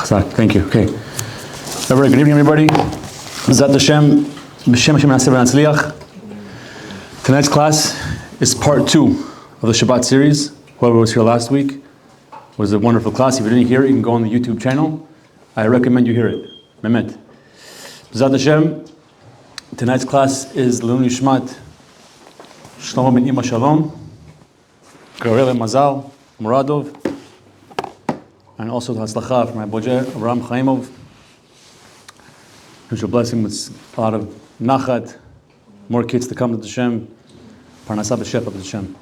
Thank you. Okay. Very good evening, everybody. B'ezrat Hashem, b'shem Hashem na'aseh v'natzliach. Tonight's class is part 2 of the Shabbat series. Whoever was here last week was a wonderful class. If you didn't hear it, you can go on the YouTube channel. I recommend you hear it. Mehmet. B'ezrat Hashem, tonight's class is Le'ilui Nishmat Shlomo ben Ima Shalom, Gabriel Mazal Muradov, and also the Hatzlacha from my Bojer, Avraham Chaimov, who shall bless him with a lot of nachat, more kids to come to Hashem, Parnasah b'Shefach Hashem.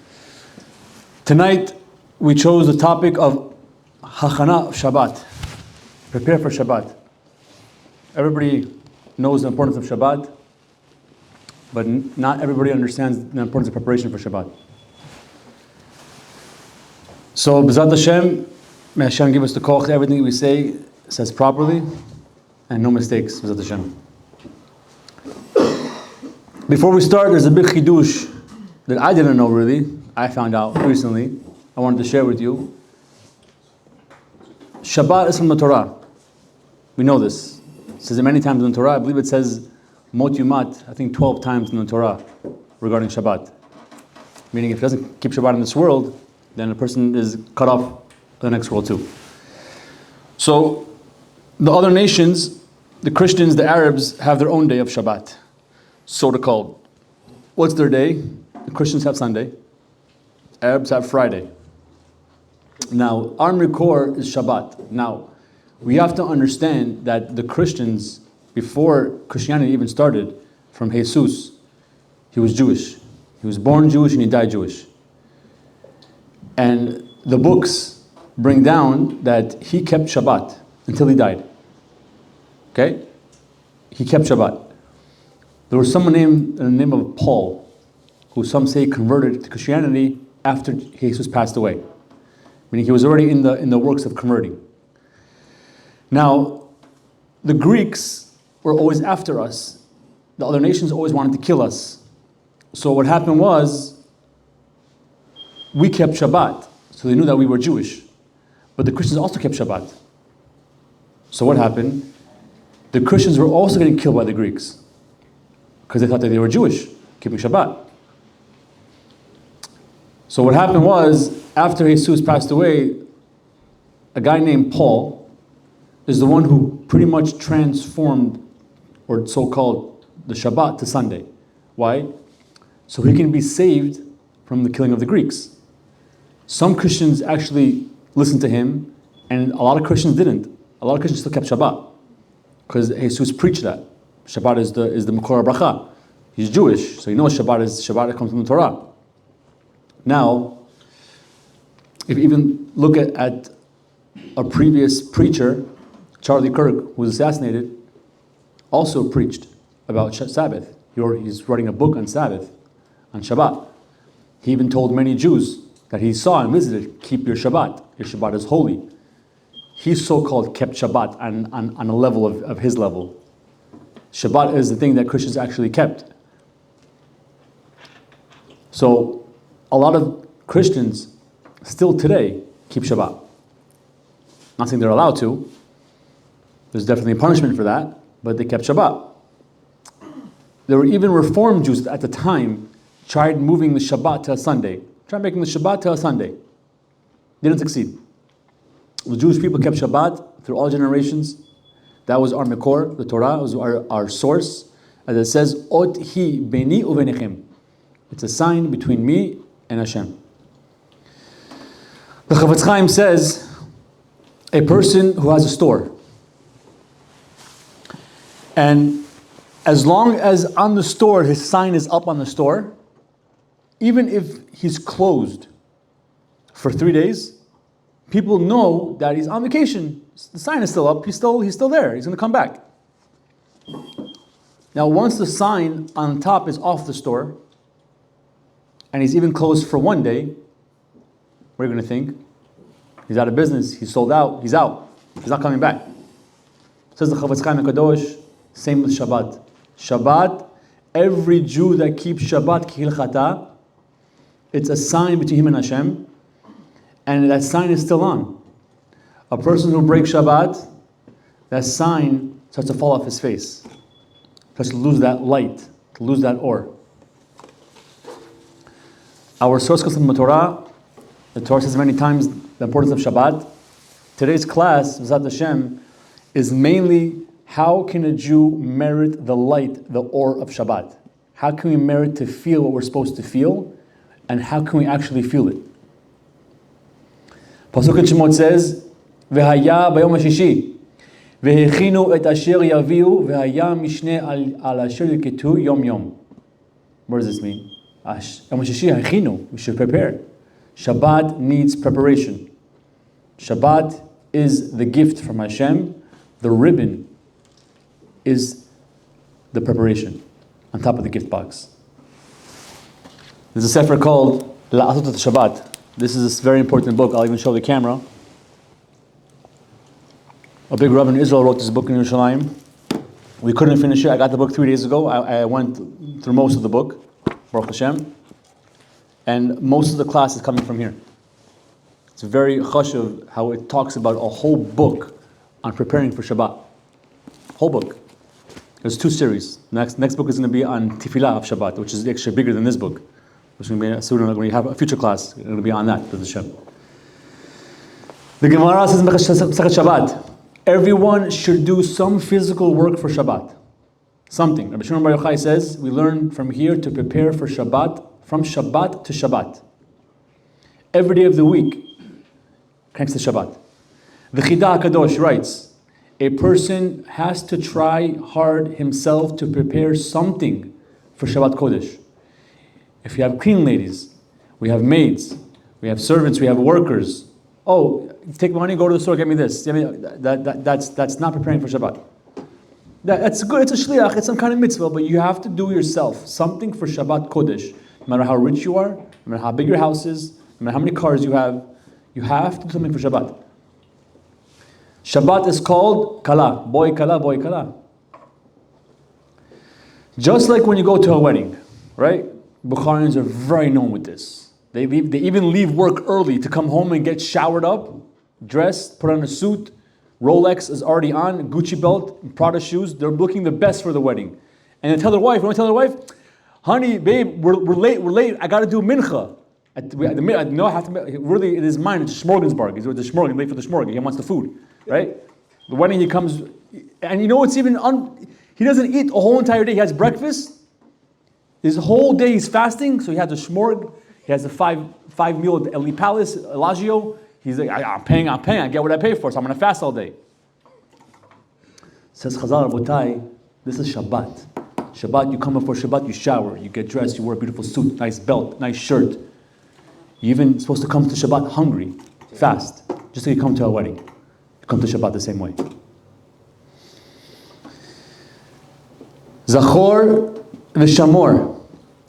Tonight, we chose the topic of Hakana of Shabbat, prepare for Shabbat. Everybody knows the importance of Shabbat, but not everybody understands the importance of preparation for Shabbat. So, B'ezrat Hashem, may Hashem give us the koch, everything we say says properly, and no mistakes, B'ezrat Hashem. Before we start, there's a big chidush that I didn't know really, I found out recently, I wanted to share with you. Shabbat is from the Torah. We know this. It says it many times in the Torah. I believe it says Mot Yumat, I think 12 times in the Torah regarding Shabbat. Meaning if he doesn't keep Shabbat in this world, then a person is cut off the next world too. So the other nations, the Christians, the Arabs, have their own day of Shabbat, so called. What's their day? The Christians have Sunday, Arabs have Friday. Now our Mikor is Shabbat. Now we have to understand that the Christians, before Christianity even started, from Jesus, he was Jewish. He was born Jewish and he died Jewish. And the books bring down that he kept Shabbat until he died. Okay? He kept Shabbat. There was someone named in the name of Paul, who some say converted to Christianity after Jesus passed away. Meaning he was already in the works of converting. Now, the Greeks were always after us. The other nations always wanted to kill us. So what happened was, we kept Shabbat. So they knew that we were Jewish. But the Christians also kept Shabbat. So what happened? The Christians were also getting killed by the Greeks because they thought that they were Jewish, keeping Shabbat. So what happened was, after Jesus passed away, a guy named Paul is the one who pretty much transformed, or so-called, the Shabbat to Sunday. Why? So he can be saved from the killing of the Greeks. Some Christians actually listened to him, and a lot of Christians didn't. A lot of Christians still kept Shabbat, because Jesus preached that. Shabbat is the Makor HaBracha. He's Jewish, so he knows Shabbat is Shabbat that comes from the Torah. Now, if you even look at a previous preacher, Charlie Kirk, who was assassinated, also preached about Sabbath. He's writing a book on Sabbath, on Shabbat. He even told many Jews that he saw and visited, keep your Shabbat. Your Shabbat is holy. He so-called kept Shabbat on a level of his level. Shabbat is the thing that Christians actually kept. So a lot of Christians still today keep Shabbat. Not saying they're allowed to. There's definitely a punishment for that, but they kept Shabbat. There were even Reformed Jews at the time tried moving the Shabbat to a Sunday. Tried making the Shabbat to a Sunday. Didn't succeed. The Jewish people kept Shabbat through all generations. That was our Mikor, the Torah, was our source. As it says, Ot hi beni uvenechem. It's a sign between me and Hashem. The Chavetz Chaim says, a person who has a store, and as long as on the store, his sign is up on the store, even if he's closed for 3 days, people know that he's on vacation. The sign is still up, he's still there, he's going to come back. Now once the sign on top is off the store, and he's even closed for 1 day, what are you going to think? He's out of business, he's sold out, he's out, he's not coming back. Says the Chavetz Chaim HaKadosh, same with Shabbat. Shabbat, every Jew that keeps Shabbat kihilchata, it's a sign between him and Hashem, and that sign is still on. A person who breaks Shabbat, that sign starts to fall off his face. Starts to lose that light, to lose that or. Our source comes from the Torah. The Torah says many times the importance of Shabbat. Today's class, B'ezrat Hashem, is mainly how can a Jew merit the light, the or of Shabbat? How can we merit to feel what we're supposed to feel? And how can we actually feel it? Pasuk in Shemot says, "V'haya bayom hashishi, v'hechinu et asher yaviu, v'haya mishne al asher yiketu yom yom." What does this mean? Yom hashishi hechinu. We should prepare. Shabbat needs preparation. Shabbat is the gift from Hashem. The ribbon is the preparation on top of the gift box. There's a sefer called La'asot et Shabbat. This is a very important book. I'll even show the camera. A big rabbi in Israel wrote this book in Yerushalayim. We couldn't finish it. I got the book 3 days ago. I went through most of the book, Baruch Hashem. And most of the class is coming from here. It's very chashuv how it talks about a whole book on preparing for Shabbat. Whole book. There's 2 series. Next book is going to be on Tefillah of Shabbat, which is actually bigger than this book. Which is going to be soon when we have a future class. It's going to be on that, with Hashem. The Gemara says in Shabbat, everyone should do some physical work for Shabbat. Something. Rabbi Shimon Bar Yochai says we learn from here to prepare for Shabbat, from Shabbat to Shabbat. Every day of the week connects to Shabbat. The Chidah HaKadosh writes, a person has to try hard himself to prepare something for Shabbat Kodesh. If you have cleaning ladies, we have maids, we have servants, we have workers. Oh, take money, go to the store, get me this. That's not preparing for Shabbat. That's good, it's a shliach, it's some kind of mitzvah, but you have to do yourself something for Shabbat Kodesh. No matter how rich you are, no matter how big your house is, no matter how many cars you have to do something for Shabbat. Shabbat is called kala, boy kala, boy kala. Just like when you go to a wedding, right? Bukharians are very known with this. They even leave work early to come home and get showered up, dressed, put on a suit. Rolex is already on, Gucci belt, Prada shoes. They're looking the best for the wedding. And they tell their wife, honey, babe, we're late. I got to do mincha. I have to. Really, it is mine. It's a smorgasbord. He's with the smorgasbord, late for the smorgasbord. He wants the food, right? The wedding, he comes, and you know what's even he doesn't eat a whole entire day. He has breakfast. His whole day he's fasting, so he has a shmorg. He has a five meal at the Eli Palace, Elagio. He's like, I'm paying. I get what I pay for, so I'm going to fast all day. Says Chazal Rabotai, this is Shabbat. Shabbat, you come before Shabbat, you shower, you get dressed, you wear a beautiful suit, nice belt, nice shirt. You're even supposed to come to Shabbat hungry, fast, just like you come to a wedding. You come to Shabbat the same way. Zachor v'shamor.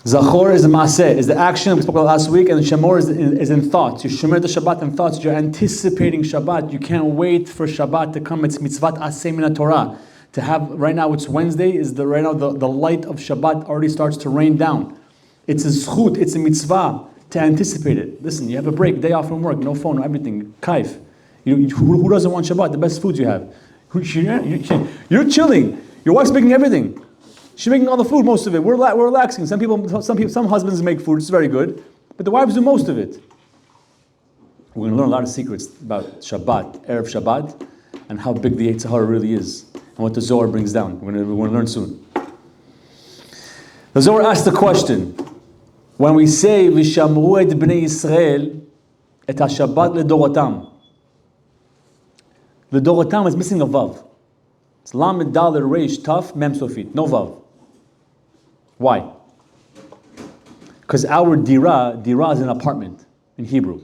Zachor is the maaseh, is the action we spoke about last week, and the shamor is in thoughts. You shomer the Shabbat in thoughts. You're anticipating Shabbat. You can't wait for Shabbat to come. It's mitzvat aseh min Torah. To have, right now it's Wednesday, the light of Shabbat already starts to rain down. It's a zchut, it's a mitzvah to anticipate it. Listen, you have a break, day off from work, no phone, no everything, kaif. Who doesn't want Shabbat? The best foods you have. You're chilling. Your wife's making everything. She's making all the food, most of it. We're relaxing. Some husbands make food, it's very good, but the wives do most of it. We're going to learn a lot of secrets about Shabbat, Erev Shabbat, and how big the Yetzer Hara really is, and what the Zohar brings down. We're going to learn soon. The Zohar asks the question, when we say, V'shamru et bnei Yisrael et ha-Shabbat ledorotam, the dorotam is missing a vav. It's lamed dalet reish taf mem sofit, no vav. Why? Because our dira is an apartment in Hebrew,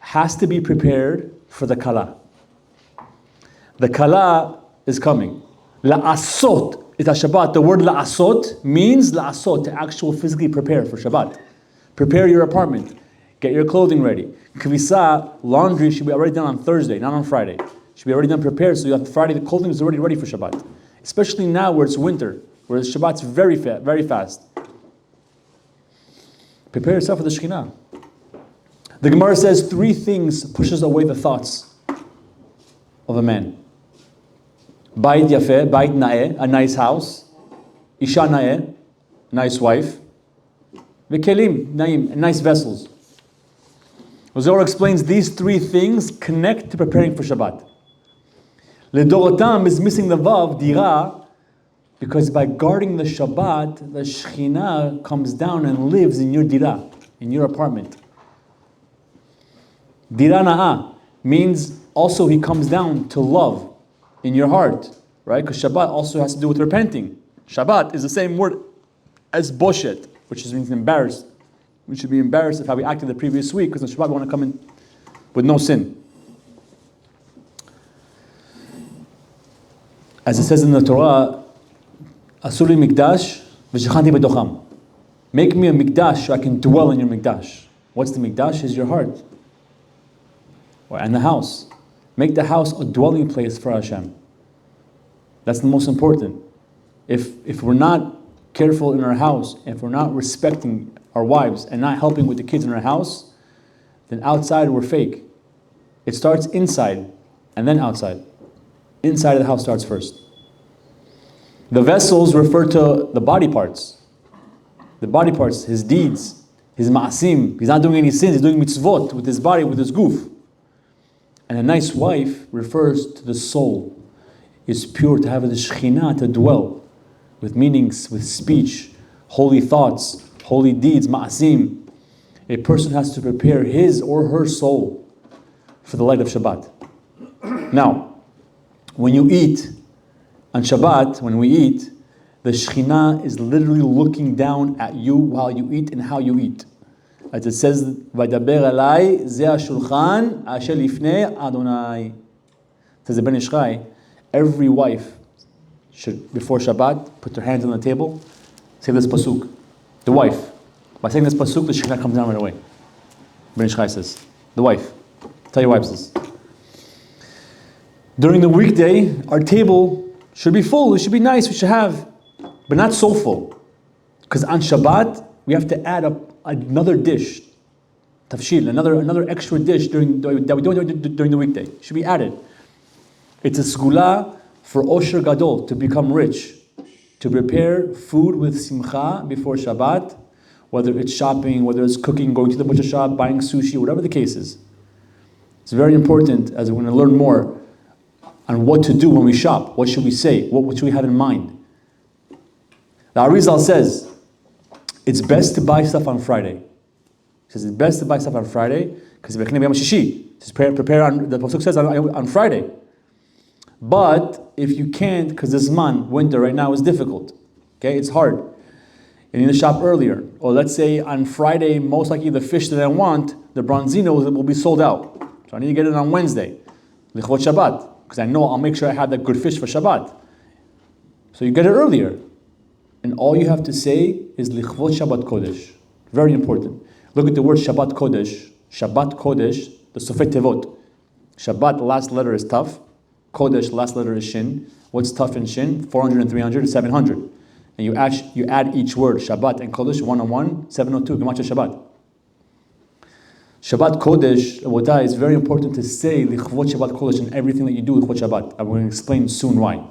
has to be prepared for the kala. The kala is coming. La'asot is a Shabbat. The word la'asot means la'asot, to actually physically prepare for Shabbat. Prepare your apartment. Get your clothing ready. Kvisa, laundry should be already done on Thursday, not on Friday. Should be already done prepared, so you have Friday, the clothing is already ready for Shabbat. Especially now where it's winter, where Shabbat's very fast. Prepare yourself for the Shekhinah. The Gemara says 3 things pushes away the thoughts of a man. Bait yafe, bait na'eh, a nice house. Isha na'eh, nice wife. V'kelim na'im, nice vessels. The Zohar explains these three things connect to preparing for Shabbat. Ledorotam is missing the vav, dira, because by guarding the Shabbat, the Shekhinah comes down and lives in your dira, in your apartment. Dira na'ah means also he comes down to love in your heart, right? Because Shabbat also has to do with repenting. Shabbat is the same word as boshet, which means embarrassed. We should be embarrassed of how we acted the previous week, because on Shabbat we want to come in with no sin. As it says in the Torah, Asuli mikdash v'shechanti b'tocham. Make me a mikdash so I can dwell in your mikdash. What's the mikdash? Is your heart. And the house. Make the house a dwelling place for Hashem. That's the most important. If we're not careful in our house, if we're not respecting our wives and not helping with the kids in our house, then outside we're fake. It starts inside and then outside. Inside of the house starts first. The vessels refer to the body parts. The body parts, his deeds, his ma'asim. He's not doing any sins, he's doing mitzvot with his body, with his goof. And a nice wife refers to the soul. It's pure, to have the Shekhinah to dwell with meanings, with speech, holy thoughts, holy deeds, ma'asim. A person has to prepare his or her soul for the light of Shabbat. Now, when you eat on Shabbat, when we eat, the Shekhinah is literally looking down at you while you eat and how you eat. As it says, "Vaydaber alai ze hashulchan asher lifnei Adonai." It says the Ben Ish Chai, every wife should, before Shabbat, put their hands on the table, say this pasuk. The wife. By saying this pasuk, the Shekhinah comes down right away. Ben Ish Chai says, the wife. Tell your wives this. During the weekday, our table should be full, it should be nice, we should have, but not so full. Because on Shabbat, we have to add up another dish, tafshil, another extra dish that we don't do during the weekday. It should be added. It's a segula for Osher Gadol, to become rich, to prepare food with simcha before Shabbat, whether it's shopping, whether it's cooking, going to the butcher shop, buying sushi, whatever the case is. It's very important, as we're going to learn more, on what to do when we shop. What should we say? What should we have in mind? The Arizal says, it's best to buy stuff on Friday. He says it's best to buy stuff on Friday, because prepare on, the Pasuk says on Friday. But if you can't, because this month, winter right now is difficult. Okay, it's hard. You need to shop earlier. Or let's say on Friday, most likely the fish that I want, the bronzino, will be sold out. So I need to get it on Wednesday, Lichvot Shabbat, because I know I'll make sure I have that good fish for Shabbat. So you get it earlier. And all you have to say is Lichvot Shabbat Kodesh. Very important. Look at the word Shabbat Kodesh. Shabbat Kodesh, the Sofet Tevot. Shabbat, last letter is Taf. Kodesh, last letter is Shin. What's Taf and Shin? 400 and 300 is 700. And you add each word, Shabbat and Kodesh, 101, 702. Gemacha Shabbat. Shabbat Kodesh, Rabotai, is very important to say Lichvot Shabbat Kodesh in everything that you do with Lichvot Shabbat. I'm going to explain soon why.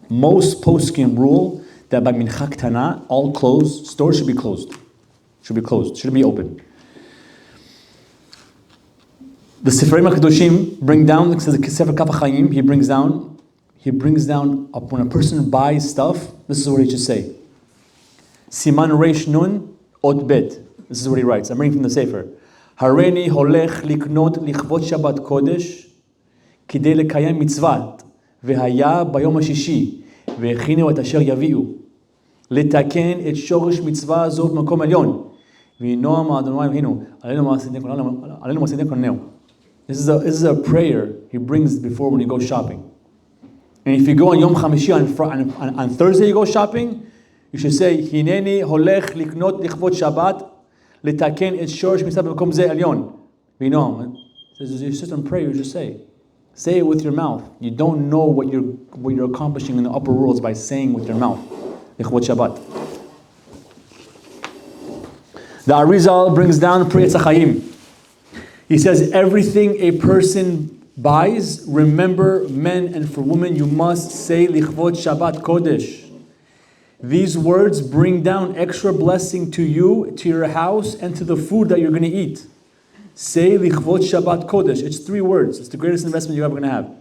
Most poskim rule that by Mincha Ktana, all closed, stores should be closed. Shouldn't be open. The Sefarim HaKadoshim bring down, it says the Sefer Kaf HaChaim, he brings down when a person buys stuff, this is what he should say. Siman Reish Nun Ot Bet. This is what he writes. I'm reading from the Sefer. Hareni holech liknot lichvot Shabbat Kodesh kidei lekayem mitzvat v'haya bayom hashishi v'echinu et asher yaviu letaken et shorosh mitzvah zot makom elyon v'noam Adonai v'hinu alenu masidek koneu. This is a prayer he brings before when he goes shopping. And if you go on Yom Chamishi, on Thursday you go shopping, you should say Hineni holech liknot lichvot Shabbat letaken et shorosh mitzvah makom ze elyon v'noam. You sit and pray, you just say it with your mouth. You don't know what you're accomplishing in the upper worlds by saying with your mouth. Lichvot Shabbat. The Arizal brings down Priyat Zachayim. He says everything a person Boys, remember, men and for women, you must say lichvot Shabbat Kodesh. These words bring down extra blessing to you, to your house, and to the food that you're going to eat. Say lichvot Shabbat Kodesh. It's 3 words. It's the greatest investment you're ever going to have.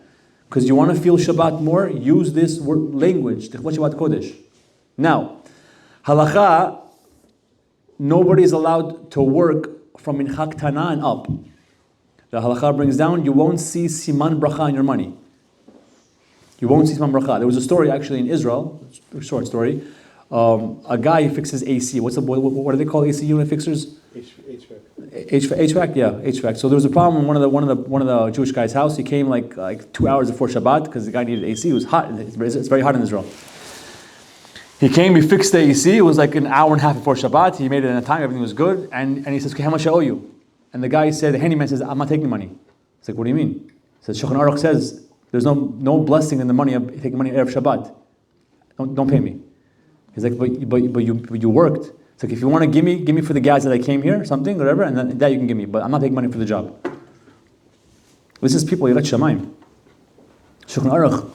Because you want to feel Shabbat more, use this word, language, lichvot Shabbat Kodesh. Now, halacha, nobody is allowed to work from mincha ktana and up. The halacha brings down, you won't see siman bracha in your money. You won't see siman bracha. There was a story actually in Israel, a short story. A guy fixes AC. What do they call AC unit fixers? HVAC, yeah, HVAC. So there was a problem in one of the Jewish guy's house. He came like 2 hours before Shabbat because the guy needed AC. It was hot. It's very hot in Israel. He came, he fixed the AC. It was like an hour and a half before Shabbat. He made it in a time. Everything was good. And he says, okay, how much I owe you? And the guy said, the handyman says, I'm not taking money. He's like, what do you mean? He says, Shulchan Aruch says, there's no blessing in the money of taking money Erev Shabbat. Don't pay me. He's like, but you worked. It's like, if you want to give me for the gas that I came here, something, whatever, and then that you can give me. But I'm not taking money for the job. This is people, Yirat Shamayim. Shulchan Aruch.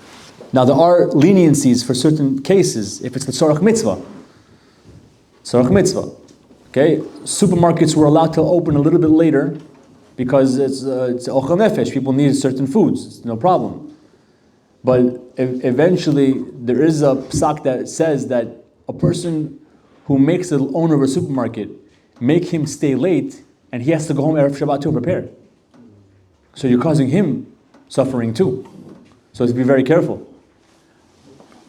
Now there are leniencies for certain cases, if it's the Tzorach Mitzvah. Tzorach Mitzvah. Okay, supermarkets were allowed to open a little bit later because it's ochel nefesh. People need certain foods. It's no problem. But eventually, there is a psak that says that a person who makes the owner of a supermarket make him stay late, and he has to go home Erev Shabbat to prepare. So you're causing him suffering too. So to be very careful.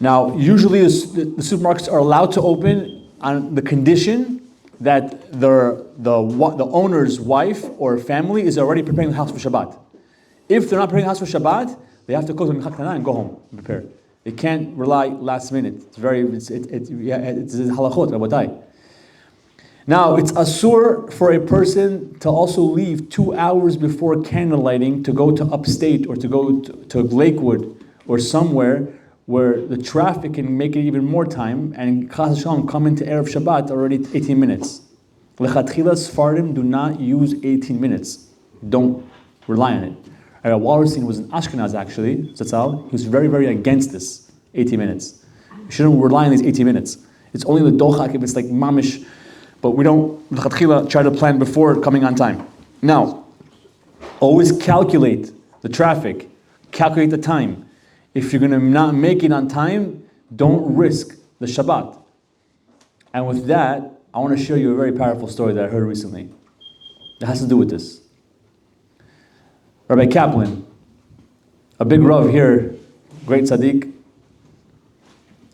Now, usually the supermarkets are allowed to open on the condition that the owner's wife or family is already preparing the house for Shabbat. If they're not preparing the house for Shabbat, they have to close the mincha ktana and go home and prepare. They can't rely last minute. It's halachot, rabotai. Now, it's asur for a person to also leave 2 hours before candle lighting to go to upstate or to go to Lakewood or somewhere where the traffic can make it even more time, and Chas Shalom come into Erev Shabbat already 18 minutes. Lechatchila Sfardim do not use 18 minutes. Don't rely on it. Wallerstein was in Ashkenaz actually, Zatzal. He was very, very against this 18 minutes. You shouldn't rely on these 18 minutes. It's only the dochak if it's like mamish, but we don't, Lechatchila, try to plan before coming on time. Now, always calculate the traffic, calculate the time. If you're going to not make it on time, don't risk the Shabbat. And with that, I want to show you a very powerful story that I heard recently. It has to do with this. Rabbi Kaplan, a big Rav here, great tzaddik.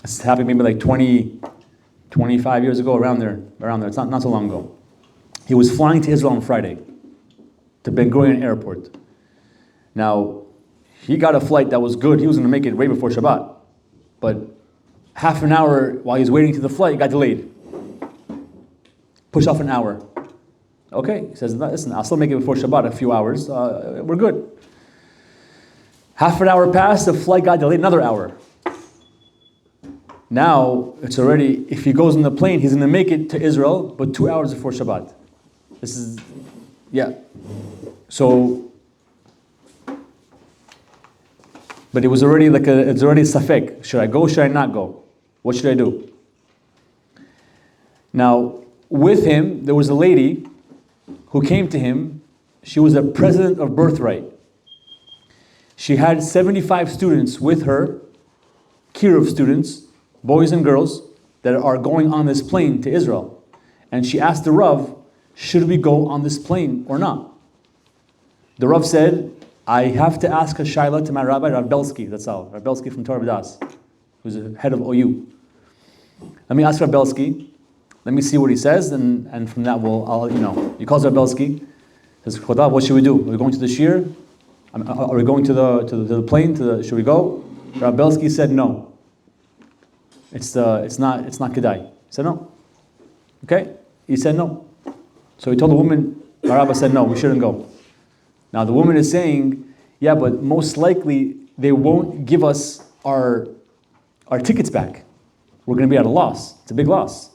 This happened maybe like 25 years ago, around there. It's not so long ago. He was flying to Israel on Friday, to Ben Gurion Airport. Now, he got a flight that was good. He was going to make it way before Shabbat. But half an hour while he was waiting to the flight, it got delayed. Push off an hour. Okay, he says, listen, I'll still make it before Shabbat a few hours. We're good. Half an hour passed, the flight got delayed another hour. Now, it's already, if he goes on the plane, he's going to make it to Israel, but 2 hours before Shabbat. This is, yeah. So, but it was already it's already safek. Should I go? Should I not go? What should I do? Now, with him, there was a lady who came to him. She was a president of Birthright. She had 75 students with her, kiruv students, boys and girls, that are going on this plane to Israel. And she asked the Rav, should we go on this plane or not? The Rav said, I have to ask a shaila to my rabbi, Rav Belsky, that's all. Rav Belsky from Torah B'das, who's the head of OU. Let me ask Rav Belsky, let me see what he says, and from that I'll. He calls Rav Belsky, says, Chodav, what should we do? Are we going to the shir? Are we going to the plane? Should we go? Rav Belsky said no. It's not kedai. He said no. Okay? He said no. So he told the woman, my rabbi said no, we shouldn't go. Now the woman is saying, yeah, but most likely they won't give us our tickets back. We're going to be at a loss. It's a big loss.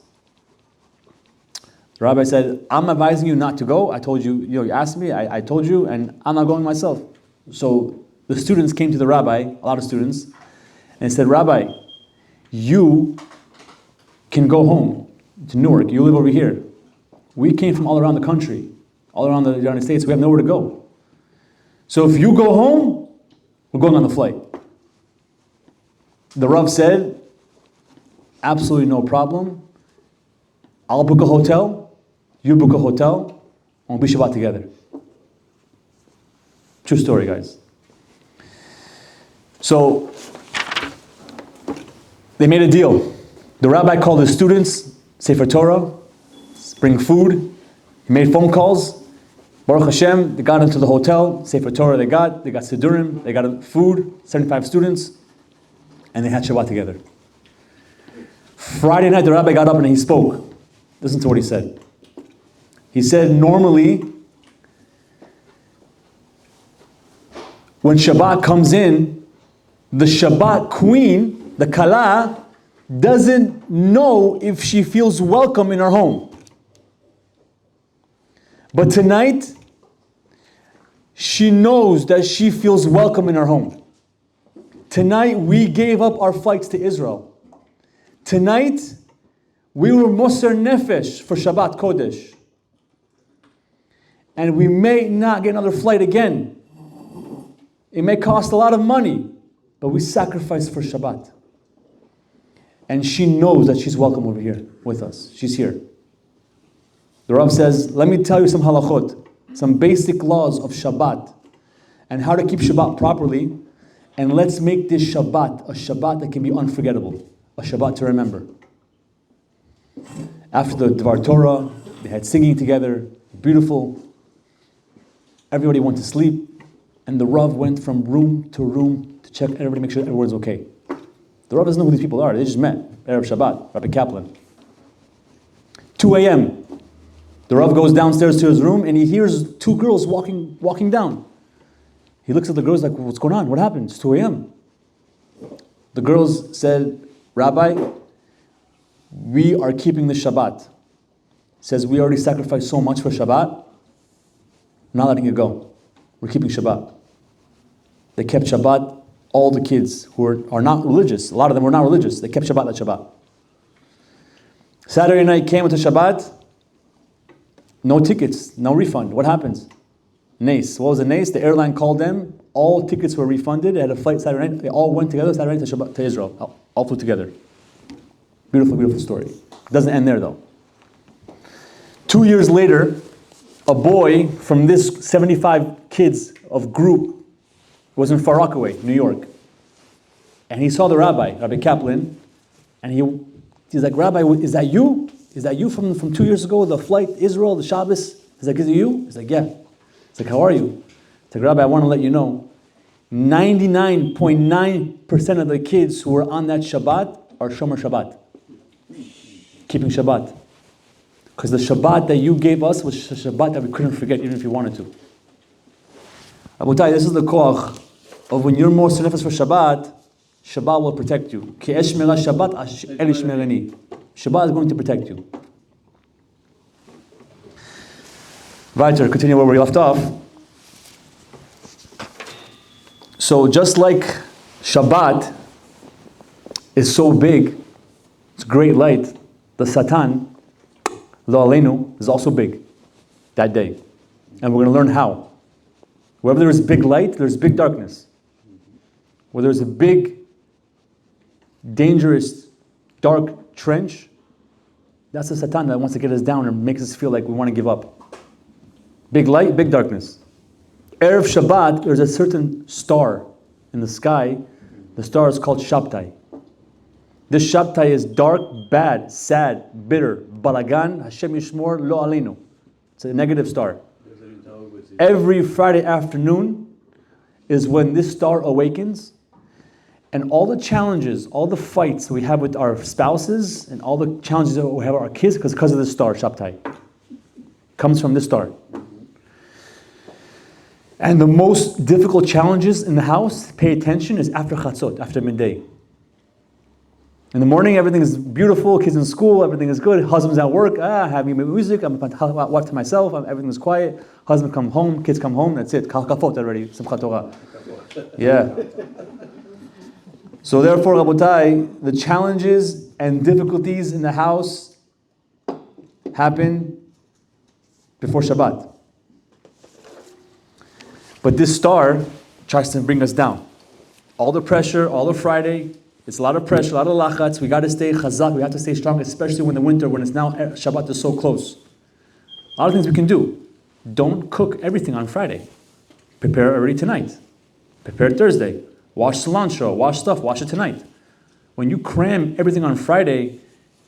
The rabbi said, I'm advising you not to go. I told you, you asked me, I told you, and I'm not going myself. So the students came to the rabbi, a lot of students, and said, Rabbi, you can go home to Newark. You live over here. We came from all around the country, all around the United States. We have nowhere to go. So if you go home, we're going on the flight. The Rav said, absolutely no problem. I'll book a hotel. You book a hotel. And we'll be Shabbat together. True story, guys. So they made a deal. The rabbi called the students, Sefer Torah, bring food. He made phone calls. Baruch Hashem, they got into the hotel. Sefer Torah they got Sidurim, they got food, 75 students, and they had Shabbat together. Friday night, the rabbi got up and he spoke. Listen to what he said. He said, normally, when Shabbat comes in, the Shabbat queen, the Kala, doesn't know if she feels welcome in her home. But tonight, she knows that she feels welcome in her home. Tonight, we gave up our flights to Israel. Tonight, we were Moser Nefesh for Shabbat Kodesh. And we may not get another flight again. It may cost a lot of money, but we sacrificed for Shabbat. And she knows that she's welcome over here with us. She's here. The Rav says, let me tell you some halachot, some basic laws of Shabbat, and how to keep Shabbat properly, and let's make this Shabbat a Shabbat that can be unforgettable, a Shabbat to remember. After the Dvar Torah, they had singing together, beautiful. Everybody went to sleep, and the Rav went from room to room to check everybody, make sure everyone's okay. The Rav doesn't know who these people are. They just met. Erev Shabbat, Rabbi Kaplan. 2 a.m. The Rav goes downstairs to his room and he hears two girls walking down. He looks at the girls like, what's going on? What happened? It's 2 a.m. The girls said, Rabbi, we are keeping the Shabbat. Says, we already sacrificed so much for Shabbat. Not letting it go. We're keeping Shabbat. They kept Shabbat. All the kids who are not religious, a lot of them were not religious, they kept Shabbat that Shabbat. Saturday night came into Shabbat, no tickets, no refund. What happens? Nace. What was the Nace? The airline called them, all tickets were refunded, they had a flight Saturday night, they all went together Saturday night to Shabbat, to Israel, all flew together. Beautiful, beautiful story. It doesn't end there though. 2 years later, a boy from this 75 kids of group was in Far Rockaway, New York. And he saw the rabbi, Rabbi Kaplan, and he's like, Rabbi, is that you? Is that you from 2 years ago, the flight, Israel, the Shabbos? He's like, is it you? He's like, yeah. He's like, how are you? He's like, Rabbi, I want to let you know, 99.9% of the kids who were on that Shabbat are Shomer Shabbat. Keeping Shabbat. Because the Shabbat that you gave us was a Shabbat that we couldn't forget even if you wanted to. Abutai, this is the koach of when you're more nefesh for Shabbat, Shabbat will protect you. Ki eshmera Shabbat el ishmereni. Shabbat is going to protect you. Weiter, continue where we left off. So just like Shabbat is so big, it's great light, the Satan, Lo Aleinu, is also big that day. And we're going to learn how. Wherever there is big light, there's big darkness. Where there's a big, dangerous, dark trench, that's the Satan that wants to get us down and makes us feel like we want to give up. Big light, big darkness. Erev Shabbat, there's a certain star in the sky. The star is called Shabtai. This Shabtai is dark, bad, sad, bitter, balagan, Hashem Yishmor, Lo Aleinu. It's a negative star. Every Friday afternoon is when this star awakens, and all the challenges, all the fights we have with our spouses, and all the challenges that we have with our kids, because of this star, Shabtai, comes from this star. And the most difficult challenges in the house, pay attention, is after Chatzot, after midday. In the morning, everything is beautiful, kids in school, everything is good, husband's at work, having music, I'm watching myself, everything is quiet, husband come home, kids come home, that's it, kafot already, Simchat Torah. Yeah. So therefore, Rabotai, the challenges and difficulties in the house happen before Shabbat. But this star tries to bring us down. All the pressure, all the Friday, it's a lot of pressure, a lot of lachatz. We got to stay chazak, we have to stay strong, especially when the winter, when it's now Shabbat is so close. A lot of things we can do. Don't cook everything on Friday. Prepare already tonight. Prepare Thursday. Wash cilantro, wash stuff, wash it tonight. When you cram everything on Friday,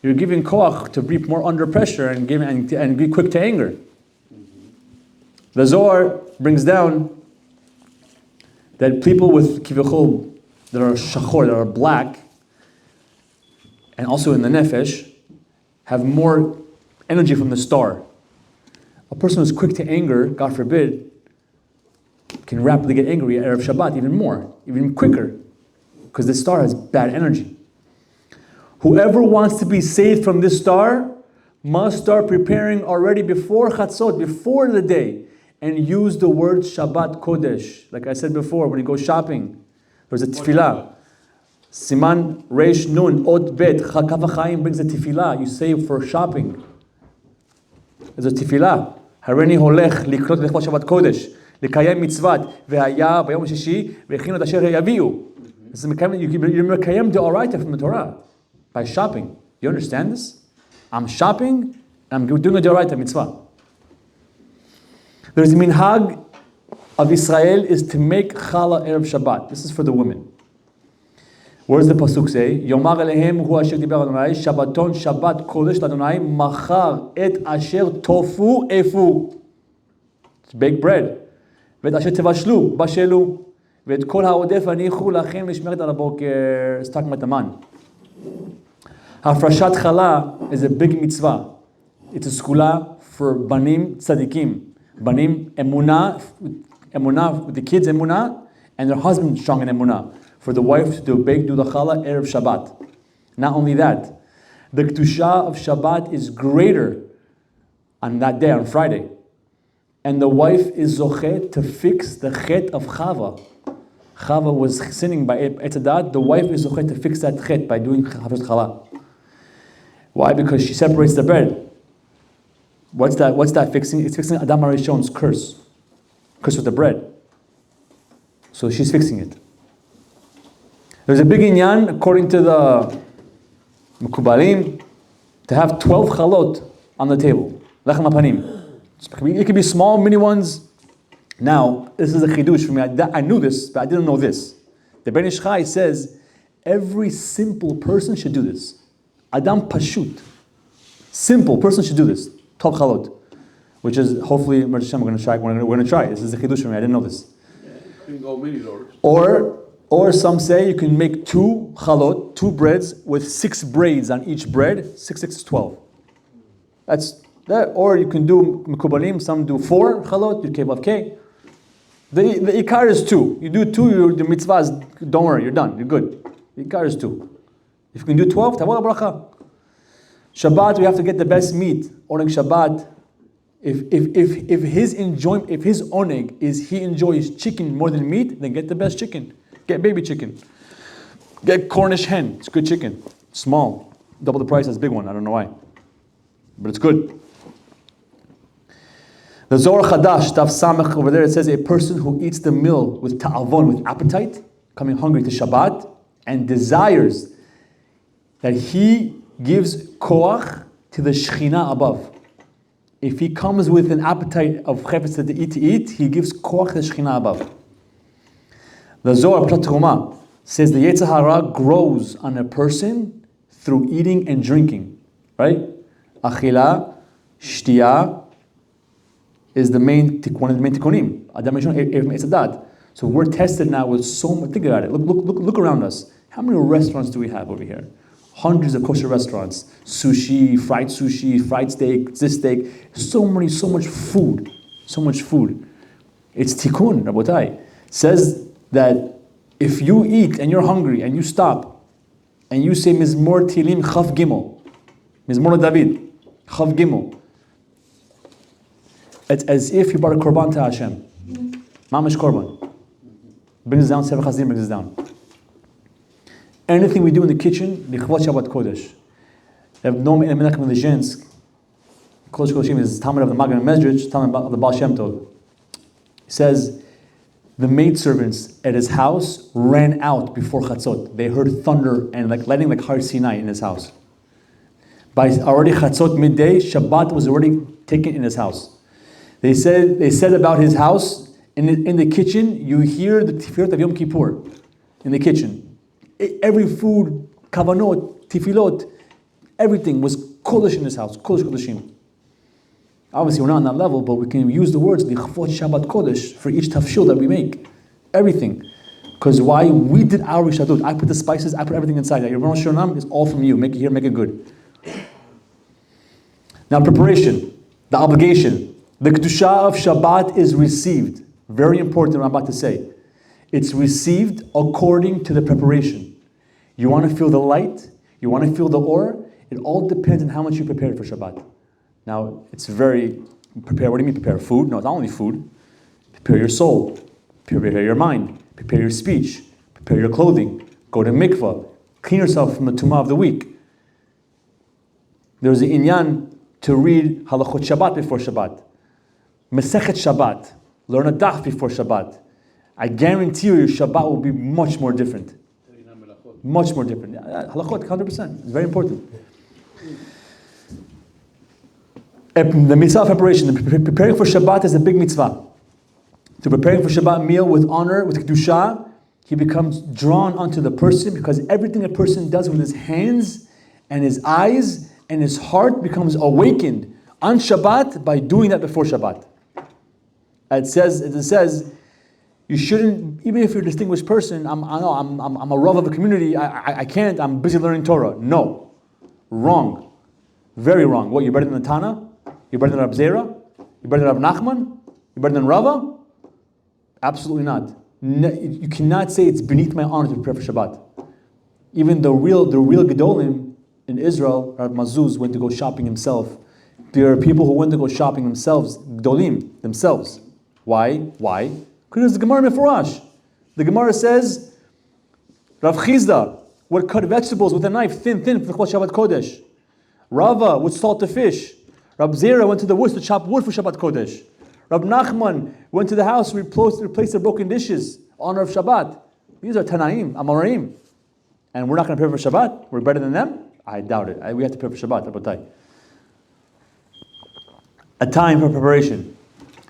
you're giving koach to be more under pressure and be quick to anger. The Zohar brings down that people with kivichol that are shachor, that are black, and also in the nefesh, have more energy from the star. A person who's quick to anger, God forbid, can rapidly get angry at Erev Shabbat even more, even quicker, because the star has bad energy. Whoever wants to be saved from this star must start preparing already before Chatzot, before the day, and use the word Shabbat Kodesh. Like I said before, when you go shopping, there's a tefillah. Siman Reish Nun Ot Bet Chakav HaChaim brings a tefillah. You say for shopping. There's a tefillah. Hareni holech likrot lechot Shabbat Kodesh likayem mitzvat ve'haya b'yom shishi ve'echinu et asher yaviu. You're mekayem the oraita from the Torah by shopping. You understand this? I'm shopping and I'm doing a oraita mitzvah. There's a minhag of Israel is to make challah Erev Shabbat. This is for the women. What does the pasuk say? Yomar elehem hu asher diber Adonai Shabbaton Shabbat Kodesh Adonai machar et asher tofu efu. It's baked bread. ואת אשר תבשלו, בשלו, ואת כל העודף הניחו לכם לשמרת על הבוקר. It's talking about the man. הפרשת חלה is a big mitzvah. It's a skula for banim tzadikim. Banim emunah, with the kids emunah, and their husband strong in emunah. For the wife to do the challah Erev Shabbat. Not only that, the kedusha of Shabbat is greater on that day, on Friday. And the wife is zochet to fix the chet of Chava. Chava was sinning by Etzadat. The wife is zochet to fix that chet by doing Chavos Chala. Why? Because she separates the bread. What's that fixing? It's fixing Adam HaRishon's curse. Curse with the bread. So she's fixing it. There's a big inyan, according to the Mekubalim, to have 12 chalot on the table. Lechem hapanim. It could be small, mini ones. Now, this is a chidush for me. I knew this, but I didn't know this. The Ben Ish Chai says, every simple person should do this. Adam Pashut. Simple person should do this. 12 chalot. Which is, hopefully, we're going to try. We're going to try. This is a chidush for me. I didn't know this. You can go mini doors. Or some say you can make 2 chalot, 2 breads with 6 braids on each bread. 6 is 12. That's that. Or you can do mekubalim. Some do 4 chalot. You kevav k. The ikar is 2. You do 2. The mitzvah is, don't worry, you're done. You're good. The ikar is 2. If you can do 12, tavol bracha. Shabbat, we have to get the best meat. Oneg Shabbat. If his oneg is he enjoys chicken more than meat, then get the best chicken. Get baby chicken. Get Cornish hen. It's good chicken. Small. Double the price as big one. I don't know why. But it's good. The Zohar Chadash, Tav Samech, over there, it says a person who eats the meal with ta'avon, with appetite, coming hungry to Shabbat, and desires that he gives koach to the Shekhinah above. If he comes with an appetite of chefetz to eat, he gives koach to the Shekhinah above. The Zohar Pshat Teruma says the Yetzer Hara grows on a person through eating and drinking, right? Achila, shtiya is one of the main tikkunim. Adam HaRishon. So we're tested now with so much. Think about it. Look around us. How many restaurants do we have over here? Hundreds of kosher restaurants. Sushi, fried steak, this steak. So much food. So much food. It's tikkun, Rabotai. Says that if you eat and you're hungry and you stop, and you say Mizmor Tilim Chaf Gimel, Mizmor David, Chaf Gimel, it's as if you brought a korban to Hashem. Mamash korban. Brings us down, Sefer Chassidim brings us down. Anything we do in the kitchen, Lichvot Shabbat Kodesh. Noam El Menachem Lezhensk, Kodesh Kodeshim is Talmud of the Magen Medrash, Talmud of the Baal Shem Tov. He says, the maidservants at his house ran out before Chatzot. They heard thunder and lightning like Har Sinai in his house. By already Chatzot midday, Shabbat was already taken in his house. They said about his house, in the kitchen, you hear the Tifilot of Yom Kippur in the kitchen. Every food, kavanot, tefillot, everything was kodesh in his house, kodesh kodeshim. Obviously, we're not on that level, but we can use the words lichvot Shabbat kodesh for each tafshil that we make. Everything. Because why? We did our rishadut. I put the spices, I put everything inside. Your Rosh Hashanah is all from you. Make it here, make it good. Now, preparation, the obligation. The kedusha of Shabbat is received. Very important what I'm about to say. It's received according to the preparation. You want to feel the light, you want to feel the or, it all depends on how much you prepared for Shabbat. Now, it's very, prepare, what do you mean prepare? Food? No, it's not only food. Prepare your soul, prepare your mind, prepare your speech, prepare your clothing, go to mikvah, clean yourself from the tumah of the week. There's an inyan to read halachot Shabbat before Shabbat. Mesechet Shabbat, learn a daf before Shabbat. I guarantee you your Shabbat will be much more different. Much more different. Halachot, 100%. It's very important. The mitzvah of preparation. Preparing for Shabbat is a big mitzvah. To preparing for Shabbat meal with honor, with kedusha, he becomes drawn onto the person because everything a person does with his hands and his eyes and his heart becomes awakened on Shabbat by doing that before Shabbat. It says, you shouldn't, even if you're a distinguished person, I'm a rav of a community, I can't, I'm busy learning Torah. No. Wrong. Very wrong. What, you're better than the Tana? You're better than Rab Zera? You're better than Rab Nachman? You're better than Rava? Absolutely not. You cannot say it's beneath my honor to prepare for Shabbat. Even the real Gedolim in Israel, Rab Mazuz went to go shopping himself. There are people who went to go shopping themselves, Gedolim, themselves. Why? Because the Gemara Meforash. The Gemara says, Rav Chizda would cut vegetables with a knife, thin, for Shabbat Kodesh. Rava would salt the fish. Rab Zera went to the woods to chop wood for Shabbat Kodesh. Rab Nachman went to the house to replace the broken dishes in honor of Shabbat. These are Tanaim, Amoraim. And we're not going to prepare for Shabbat? We're better than them? I doubt it. We have to prepare for Shabbat, Rabotai. A time for preparation.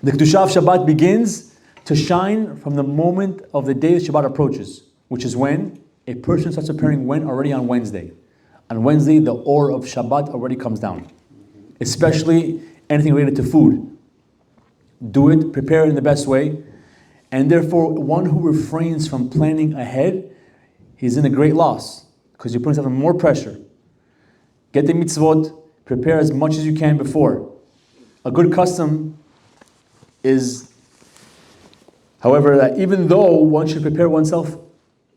The Kedusha of Shabbat begins to shine from the moment of the day that Shabbat approaches, which is when a person starts preparing already on Wednesday. On Wednesday, the or of Shabbat already comes down. Especially anything related to food. Do it, prepare it in the best way. And therefore, one who refrains from planning ahead, he's in a great loss. Because you put yourself in more pressure. Get the mitzvot, prepare as much as you can before. A good custom is, however, that even though one should prepare oneself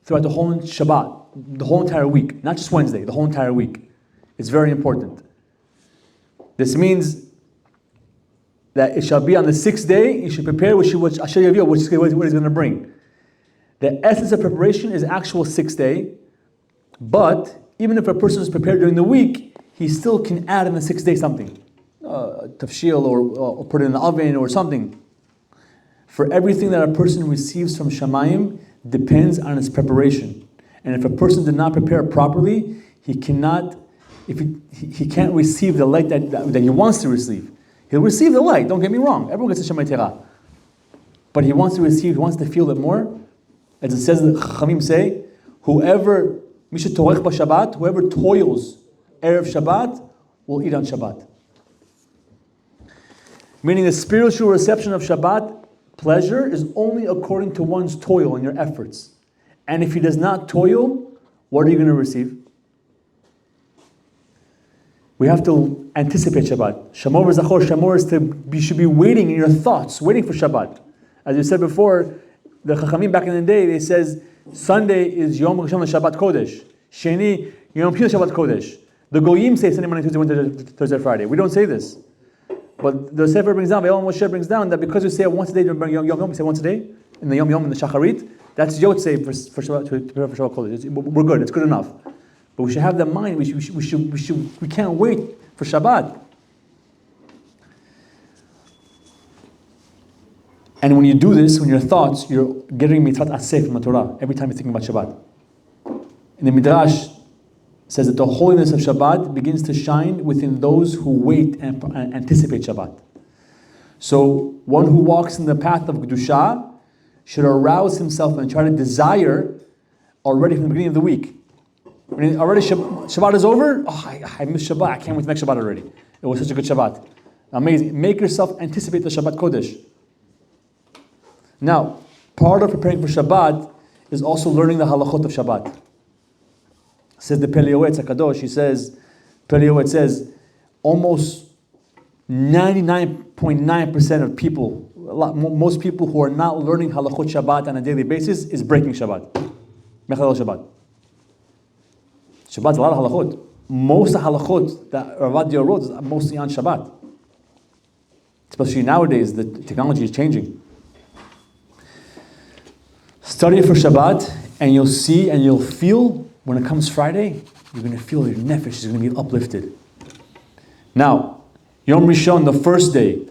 throughout the whole Shabbat, the whole entire week, not just Wednesday, the whole entire week, it's very important. This means that it shall be on the 6th day, you should prepare what he's going to bring. The essence of preparation is actual 6th day, but even if a person is prepared during the week, he still can add in the 6th day something. Tafshil or put it in the oven or something. For everything that a person receives from Shamayim depends on his preparation. And if a person did not prepare properly, he cannot, he can't receive the light that he wants to receive. He'll receive the light, don't get me wrong. Everyone gets a Shemay Terah. But he wants to feel it more. As it says, the Chachamim say, whoever toils Erev Shabbat will eat on Shabbat. Meaning the spiritual reception of Shabbat pleasure is only according to one's toil and your efforts. And if he does not toil, what are you going to receive? We have to anticipate Shabbat. Shamor v'zachor, Shamor is you should be waiting in your thoughts, waiting for Shabbat. As you said before, the Chachamim back in the day, they says, Sunday is Yom Rishon Shabbat Kodesh. Sheni, Yom Kippur Shabbat Kodesh. The Goyim say Sunday, Monday, Tuesday, Wednesday, Thursday, Friday. We don't say this. But the Sefer brings down, Ve'el Moshe brings down that because we say it once a day during Yom Yom, we say once a day, in the Yom Yom, in the Shacharit, that's Yotzei for Shabbat, to prepare for Shabbat Kodesh. We're good, it's good enough. But we should have the mind, we can't wait for Shabbat. And when you do this, when your thoughts, you're getting mitzvot aseh from the Torah every time you're thinking about Shabbat. And the Midrash says that the holiness of Shabbat begins to shine within those who wait and anticipate Shabbat. So one who walks in the path of Kedusha should arouse himself and try to desire already from the beginning of the week. When already Shabbat is over, I missed Shabbat, I can't wait to make Shabbat already. It was such a good Shabbat. Amazing. Make yourself anticipate the Shabbat Kodesh. Now, part of preparing for Shabbat is also learning the halachot of Shabbat. Says the Pele Yoetz HaKadosh, Pele Yoetz says, almost 99.9% of people, most people who are not learning halachot Shabbat on a daily basis is breaking Shabbat. Mechalel Shabbat. Shabbat's a lot of halachot. Most of the halachot that Ravadia wrote is mostly on Shabbat. Especially nowadays, the technology is changing. Study for Shabbat, and you'll see and you'll feel when it comes Friday, you're going to feel your nefesh is going to be uplifted. Now, Yom Rishon, the first day,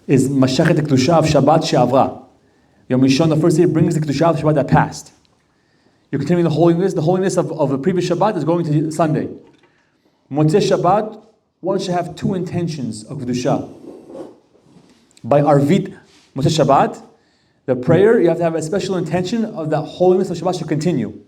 is Mashachet Kedusha of Shabbat She'avra. Yom Rishon, the first day, brings the Kedusha of Shabbat that passed. You're continuing the holiness. The holiness of the previous Shabbat is going to Sunday. Motzei Shabbat, one should have two intentions of Kedusha. By Arvit Motzei Shabbat, the prayer, you have to have a special intention of that holiness of Shabbat should continue.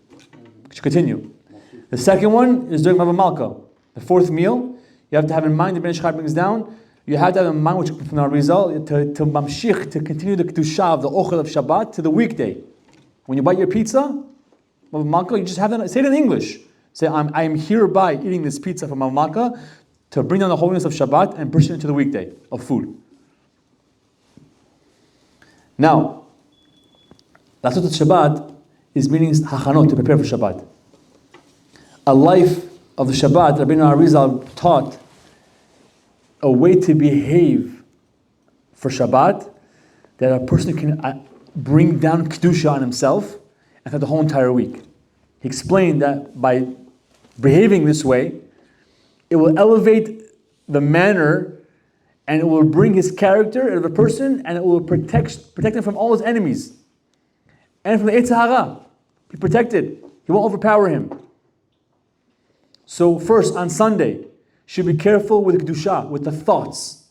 The second one is during Bava Malka. The fourth meal, you have to have in mind, the Ben Ish Chai brings down, you have to have in mind, which from the Arizal, to mamshich, to continue the Kedusha of the Ochel of Shabbat to the weekday. When you bite your pizza, Bava Malka, you just have to say it in English. Say, I am hereby eating this pizza from Bava Malka to bring down the holiness of Shabbat and push it into the weekday of food. Now, that's what the Shabbat is meaning hachanot, to prepare for Shabbat. A life of the Shabbat, Rabbeinu Arizal taught a way to behave for Shabbat that a person can bring down Kedusha on himself and for the whole entire week. He explained that by behaving this way, it will elevate the manner and it will bring his character of a person and it will protect him from all his enemies. And from the Eitz Hara, be protected. He won't overpower him. So first, on Sunday, should be careful with the Kedusha, with the thoughts.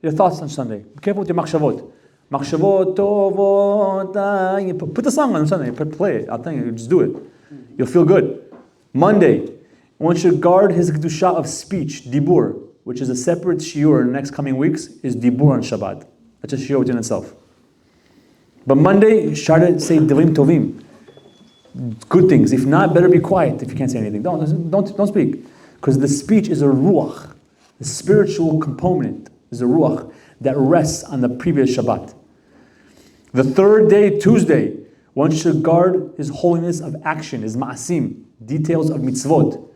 Your thoughts on Sunday. Be careful with your machshavot. Machshavot, tovot, put the song on Sunday, play it. I'll tell you, just do it. You'll feel good. Monday, one should guard his Kedusha of speech, dibur, which is a separate shiur in the next coming weeks, is dibur on Shabbat. That's a shiur within itself. But Monday, try to say Devim Tovim, good things. If not, better be quiet if you can't say anything. Don't speak. Because the speech is a ruach. The spiritual component is a ruach that rests on the previous Shabbat. The third day, Tuesday, one should guard his holiness of action, his ma'asim, details of mitzvot,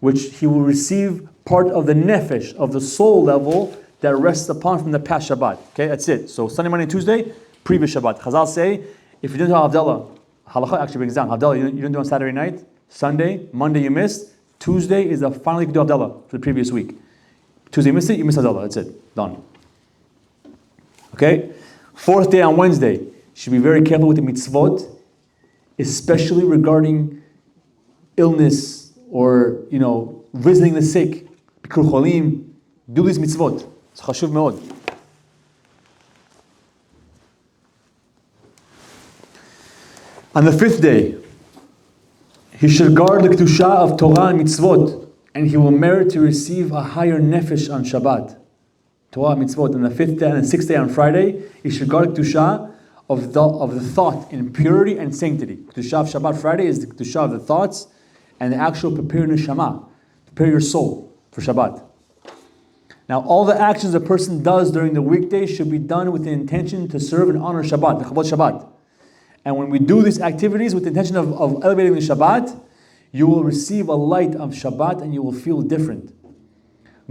which he will receive part of the nefesh, of the soul level that rests upon from the past Shabbat. Okay, that's it. So Sunday, Monday, Tuesday, previous Shabbat. Chazal say, if you didn't do Havdalah, Halacha actually brings down, Havdalah you didn't do on Saturday night, Sunday, Monday you missed, Tuesday is the final you can do Havdalah for the previous week. Tuesday you missed it, you missed Havdalah, that's it, done. Okay? Fourth day on Wednesday, you should be very careful with the mitzvot, especially regarding illness or, visiting the sick, bikur cholim, do these mitzvot. It's chashuv meod. On the fifth day, he should guard the Kedusha of Torah and mitzvot, and he will merit to receive a higher nefesh on Shabbat. Torah and mitzvot. On the fifth day and the sixth day on Friday, he should guard Kedusha of the thought in purity and sanctity. Kedusha of Shabbat Friday is the Kedusha of the thoughts and the actual prepare neshama, prepare your soul for Shabbat. Now, all the actions a person does during the weekday should be done with the intention to serve and honor Shabbat, the Chabad Shabbat. And when we do these activities with the intention of elevating the Shabbat, you will receive a light of Shabbat and you will feel different.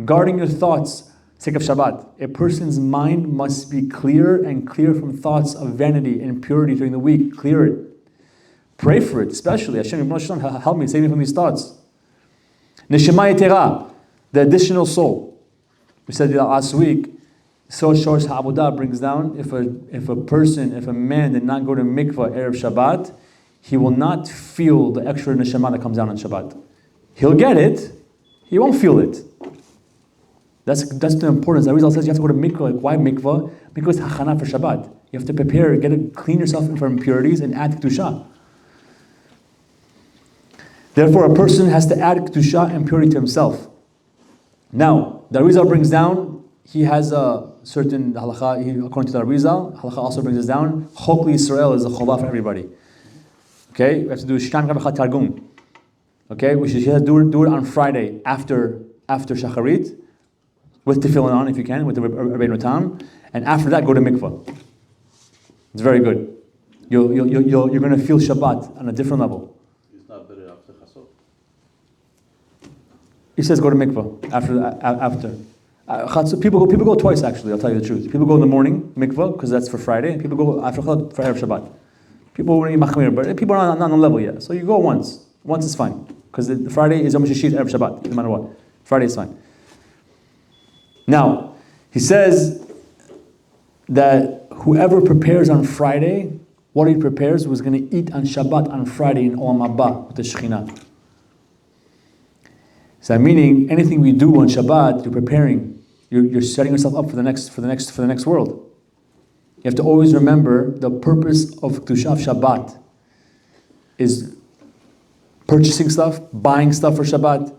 Guarding your thoughts, sake of Shabbat. A person's mind must be clear and clear from thoughts of vanity and impurity during the week. Clear it. Pray for it, especially. Hashem, help me, save me from these thoughts. Neshama Yetera, the additional soul. We said last week, so Shorsh Ha'abudah brings down, if a man did not go to mikvah Erev Shabbat, he will not feel the extra neshama that comes down on Shabbat. He'll get it, he won't feel it. That's the importance. The Arizal says you have to go to mikvah. Like, why mikvah? Mikvah is hakana for Shabbat. You have to prepare, clean yourself from impurities and add kedusha. Therefore, a person has to add kedusha and purity to himself. Now, the Arizal brings down, he has a certain halakha, according to the Arizal, halakha also brings us down, Chok Yisrael is a chovah for everybody. Okay, we have to do Shtam Kabachat Targum. Okay, we should do it on Friday after Shacharit, with tefillin on if you can, with the Rabbeinu Tam, and after that go to mikvah. It's very good. You're going to feel Shabbat on a different level. It's not better after Chasot. He says go to mikvah after. People go twice actually. I'll tell you the truth. People go in the morning mikvah because that's for Friday, and people go after Chasot for Erev Shabbat. People won't machmir, but people are not on the level yet. So you go once. Once is fine because the Friday is Yom Shishit Erev Shabbat. No matter what, Friday is fine. Now he says that whoever prepares on Friday, what he prepares was going to eat on Shabbat on Friday in Olam Haba with the Shekhinah. So meaning anything we do on Shabbat, you're preparing, you're setting yourself up for the next world. You have to always remember the purpose of Kedusha of Shabbat is purchasing stuff, buying stuff for Shabbat,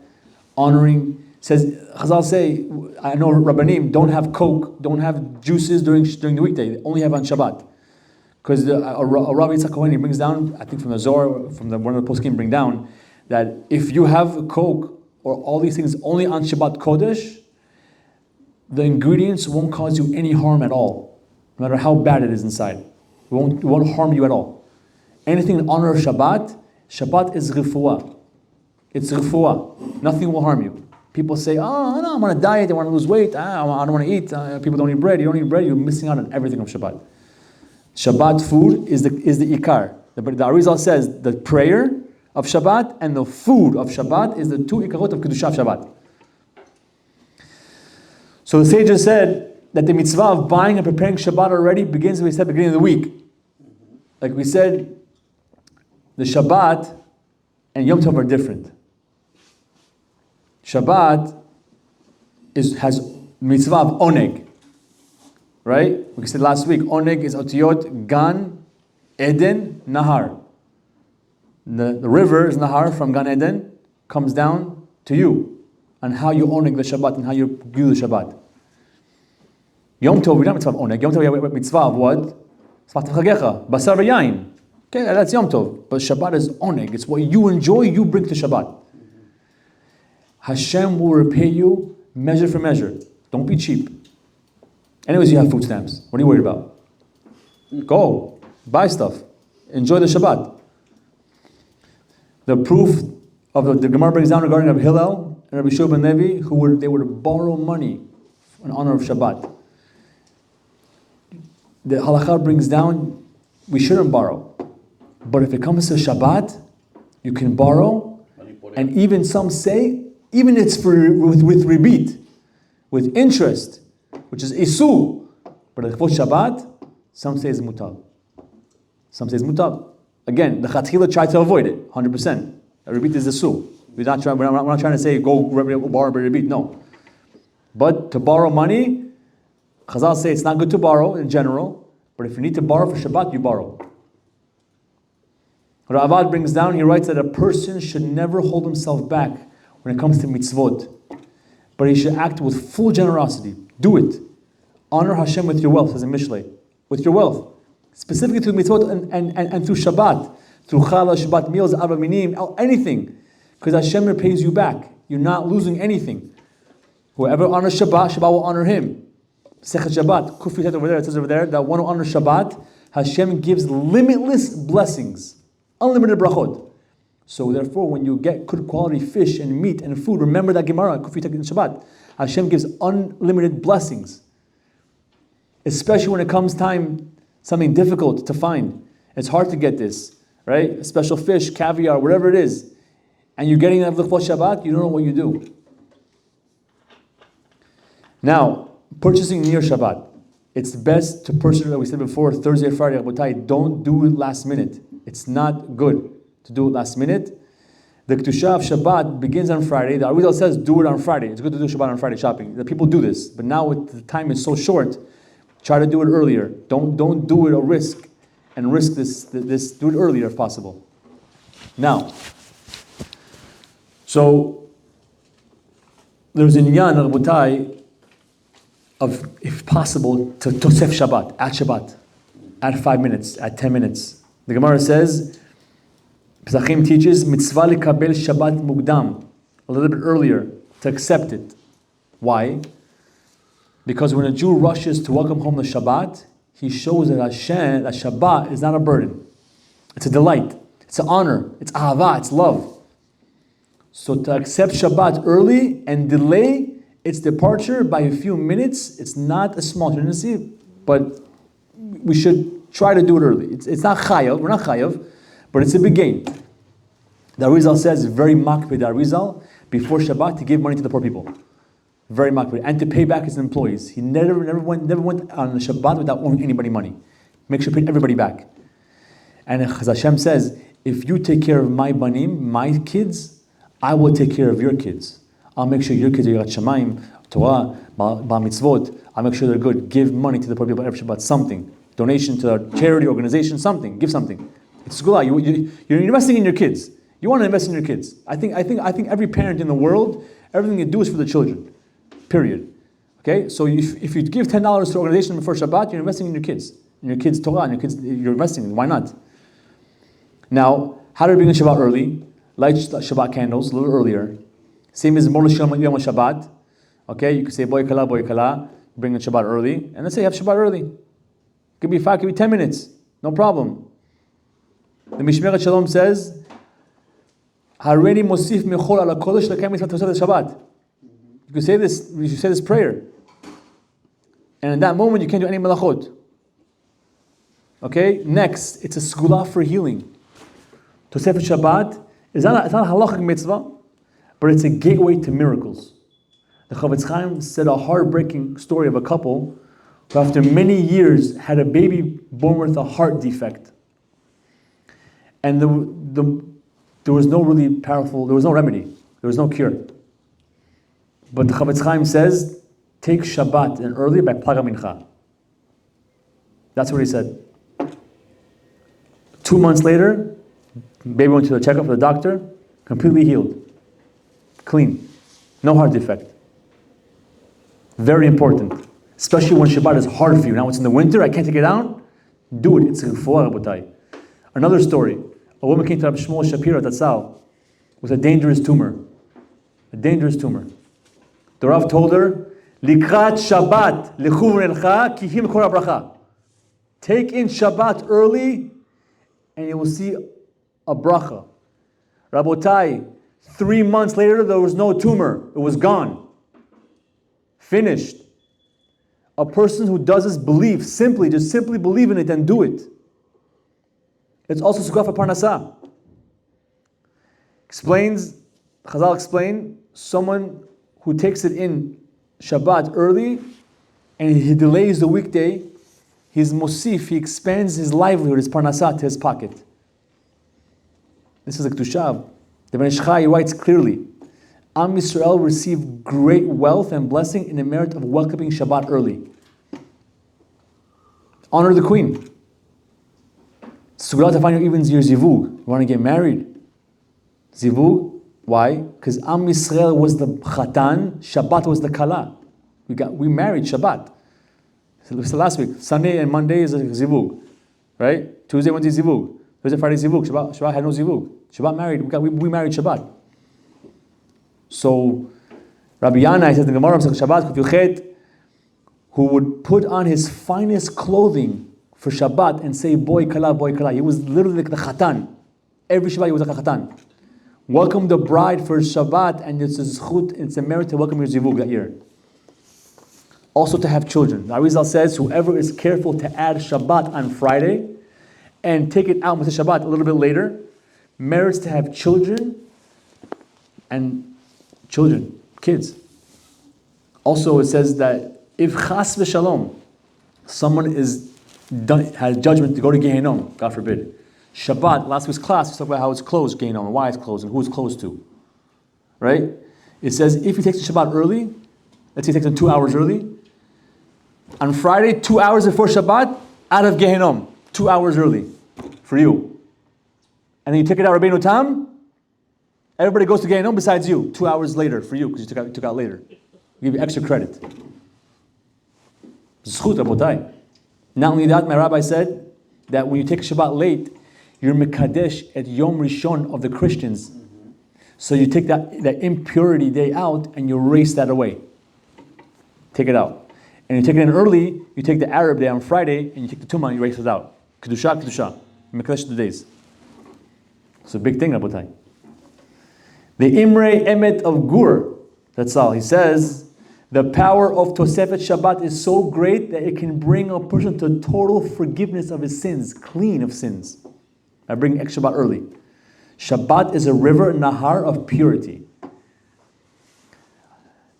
honoring. Says Chazal say, I know Rabbanim don't have Coke, don't have juices during the weekday. They only have on Shabbat. Because a Rabbi Yitzchak Cohen, he brings down, I think from the Zohar, from one of the poskim, bring down that if you have Coke or all these things only on Shabbat Kodesh, the ingredients won't cause you any harm at all, no matter how bad it is inside. It won't harm you at all. Anything in honor of Shabbat is refuah. It's refuah. Nothing will harm you. People say, oh, no, I'm on a diet, I want to lose weight, I don't want to eat, people don't eat bread, you don't eat bread, you're missing out on everything of Shabbat. Shabbat food is the ikar. The Arizal says the prayer of Shabbat and the food of Shabbat is the two ikarot of Kedusha of Shabbat. So the sages said that the mitzvah of buying and preparing Shabbat already begins, we said, beginning of the week. Like we said, the Shabbat and Yom Tov are different. Shabbat has mitzvah of oneg, right? We said last week, oneg is otiyot, Gan, Eden, Nahar. The river is Nahar from Gan Eden, comes down to you, and how you oneg the Shabbat and how you do the Shabbat. Yom Tov, we don't have mitzvah of oneg. Yom Tov, we have mitzvah of what? Basar v'yayin. Okay, that's Yom Tov. But Shabbat is oneg. It's what you enjoy, you bring to Shabbat. Hashem will repay you measure for measure. Don't be cheap. Anyways, you have food stamps. What are you worried about? Go. Buy stuff. Enjoy the Shabbat. The proof of the Gemara brings down regarding Rabbi Hillel and Rabbi Shua ben Levi, they would borrow money in honor of Shabbat. The halakha brings down, we shouldn't borrow. But if it comes to Shabbat, you can borrow, and even some say, even it's with ribit, with interest, which is isu. But for Shabbat, some say it's mutab. Some say it's mutab. Again, the chatchila try to avoid it, 100%. The ribit is isu. We're not trying to say go borrow ribit. No. But to borrow money, Chazal say it's not good to borrow in general. But if you need to borrow for Shabbat, you borrow. Ravad brings down, he writes that a person should never hold himself back when it comes to mitzvot, but he should act with full generosity. Do it. Honor Hashem with your wealth, says in Mishlei. With your wealth. Specifically through mitzvot and through Shabbat. Through challah, Shabbat meals, Arba Minim, anything. Because Hashem repays you back. You're not losing anything. Whoever honors Shabbat, Shabbat will honor him. Sechet Shabbat, Kufi over there, it says over there, that one who honors Shabbat, Hashem gives limitless blessings, unlimited brachot. So therefore, when you get good quality fish and meat and food, remember that Gemara, Kufi in Shabbat. Hashem gives unlimited blessings. Especially when it comes time, something difficult to find. It's hard to get this, right? A special fish, caviar, whatever it is. And you're getting that for Shabbat, you don't know what you do. Now, purchasing near Shabbat. It's best to purchase, like we said before, Thursday, Friday, Rabotai. Don't do it last minute. It's not good to do it last minute. The Kedusha of Shabbat begins on Friday. The Arizal says do it on Friday. It's good to do Shabbat on Friday shopping. The people do this. But now the time is so short, try to do it earlier. Don't do it a risk. And risk this, do it earlier if possible. Now, so there's in Yan Rabotai of, if possible, to Tosef Shabbat, at 5 minutes, at 10 minutes. The Gemara says, Pesachim teaches, mitzvah lekabel Shabbat mugdam, a little bit earlier, to accept it. Why? Because when a Jew rushes to welcome home the Shabbat, he shows that Hashem, that Shabbat is not a burden. It's a delight. It's an honor. It's ahava. It's love. So to accept Shabbat early and delay its departure by a few minutes, it's not a small tendency, but we should try to do it early. It's not chayav. We're not chayav, but it's a big gain. The Arizal says very makpid the Arizal before Shabbat to give money to the poor people. Very makpid, and to pay back his employees. He never went on the Shabbat without owing anybody money. Make sure to pay everybody back. And Hashem says, if you take care of my banim, my kids, I will take care of your kids. I'll make sure your kids are Yirat Shamayim, Torah, Bar Mitzvot. I'll make sure they're good. Give money to the poor people every Shabbat, something. Donation to a charity organization, something. Give something. It's Gula. You're investing in your kids. You want to invest in your kids. I think every parent in the world, everything you do is for the children. Period. Okay? So if you give $10 to an organization before Shabbat, you're investing in your kids. In your kids' Torah, and your kids, you're investing. Why not? Now, how do we bring in Shabbat early? Light Shabbat candles a little earlier. Same as Mordechai Yom Shabbat. Okay, you can say Boy Kala, bring in Shabbat early. And let's say you have Shabbat early. It could be 5, it could be 10 minutes. No problem. The Mishmeret Shalom says, Hareni Mosif Mechol ala Kodesh Lekayim Mitzvah Tosef Shabbat. You should say this prayer. And in that moment, you can't do any melachot. Okay? Next, it's a segula for healing. Tosefet Shabbat is not a halachic mitzvah, but it's a gateway to miracles. The Chavetz Chaim said a heartbreaking story of a couple who after many years had a baby born with a heart defect. And there was no really powerful, there was no remedy, there was no cure. But the Chavetz Chaim says, take Shabbat and early by Plaga Mincha. That's what he said. 2 months later, baby went to the checkup for the doctor, completely healed. Clean. No heart defect. Very important. Especially when Shabbat is hard for you. Now it's in the winter, I can't take it out. Do it. It's a refuah, Rabotai. Another story. A woman came to Rabbi Shmuel Shapiro Tatzal with a dangerous tumor. A dangerous tumor. The Rav told her, Likrat Shabbat lechuvn elcha ki hi mekor habracha. Take in Shabbat early and you will see a bracha. Rabotai, 3 months later there was no tumor. It was gone. Finished. A person who does this believe, just simply believe in it and do it. It's also Sugaf Parnasah. Chazal explain, someone who takes it in Shabbat early and he delays the weekday, his mosif, he expands his livelihood, his parnasah to his pocket. This is a Kedusha. The Ben Ish Chai writes clearly, Am Yisrael received great wealth and blessing in the merit of welcoming Shabbat early. Honor the queen. Sugla to find even your zivug. You want to get married? Zivug. Why? Because Am Yisrael was the chatan, Shabbat was the kala. We married Shabbat. So last week, Sunday and Monday is a zivug, right? Tuesday, Wednesday zivug. Thursday, Friday zivug. Shabbat had no zivug. Shabbat married. We married Shabbat. So Rabbi Yanai says in the Gemara Shabbat Kuf Yuchet, who would put on his finest clothing for Shabbat and say boy kala, boy kala. He was literally like the Khatan. Every Shabbat he was like a Khatan. Welcome the bride for Shabbat, and it's a zchut, it's a merit to welcome your zivug that year. Also to have children. The Arizal says, whoever is careful to add Shabbat on Friday and take it out with Shabbat a little bit later, merits to have children and kids. Also it says that if chas v'shalom, someone has judgment to go to Gehenom, God forbid. Shabbat, last week's class, we talked about how it's closed, Gehenom, and why it's closed, and who it's closed to. Right? It says if he takes the Shabbat early, let's say he takes it 2 hours early, on Friday, 2 hours before Shabbat, out of Gehenom, 2 hours early, for you. And then you take it out Rabbeinu Tam, everybody goes to Gehenom besides you, 2 hours later, for you, because you took out later. We give you extra credit. Zchut, Rabotai. Not only that, my rabbi said that when you take Shabbat late, you're Mekadesh at Yom Rishon of the Christians. So you take that impurity day out and you erase that away. Take it out. And you take it in early, you take the Arab day on Friday, and you take the Tumah and you erase it out. Kedusha, Kedusha. Mekadesh the days. It's a big thing, Rabotai. The Imre Emet of Gur, that's all. He says, the power of Tosefet Shabbat is so great that it can bring a person to total forgiveness of his sins, clean of sins. I bring extra Shabbat early. Shabbat is a river, Nahar of purity.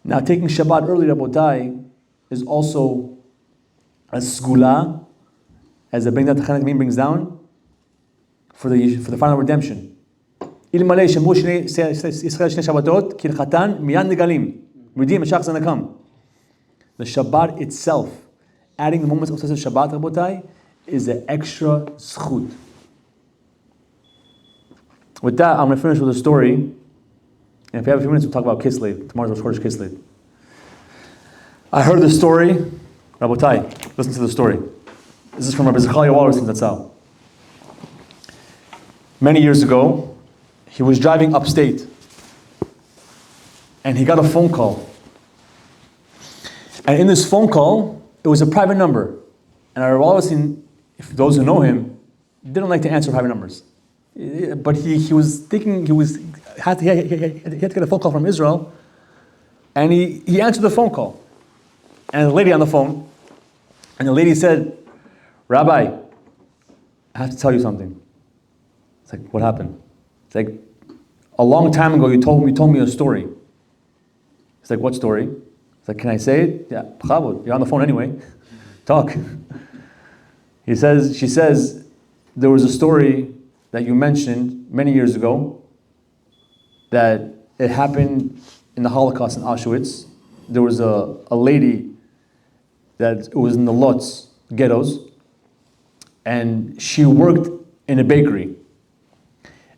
Now taking Shabbat early, Rabotai, is also a sgula, as the Bendat Chanakmin brings down, for the final redemption. Ilmalei shemu Yisrael shnei Shabbatot kirchatan miyad negalim. Redeem Meshach Zanakam. The Shabbat itself, adding the moments of Shabbat, Rabotai, is an extra zchut. With that, I'm going to finish with a story. And if we have a few minutes, we'll talk about Kislev. Tomorrow's Rosh Chodesh Kislev. I heard the story. Rabotai, listen to the story. This is from Rabbi Zecharia Wallerstein Zatzal. Many years ago, he was driving upstate. And he got a phone call. And in this phone call, it was a private number. And Rabbi Wallerstein, if those who know him, didn't like to answer private numbers. But he was thinking he had to get a phone call from Israel, and he answered the phone call. And the lady on the phone, and the lady said, Rabbi, I have to tell you something. It's like, what happened? It's like, a long time ago you told me a story. It's like, what story? It's like, can I say it? Yeah, you're on the phone anyway. Talk. She says, there was a story that you mentioned many years ago, that it happened in the Holocaust in Auschwitz. There was a lady that was in the Lutz ghettos, and she worked in a bakery.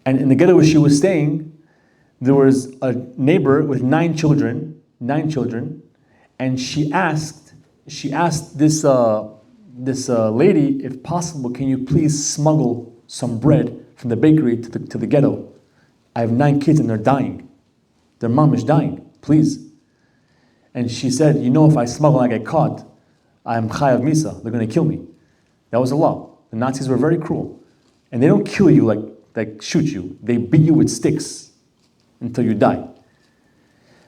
And in the ghetto where she was staying, there was a neighbor with nine children, and she asked this lady, if possible, can you please smuggle some bread from the bakery to the ghetto? I have 9 kids and they're dying. Their mom is dying, please. And she said, if I smuggle and I get caught, I am chayav misa, they're going to kill me. That was the law. The Nazis were very cruel. And they don't kill you like shoot you. They beat you with sticks until you die.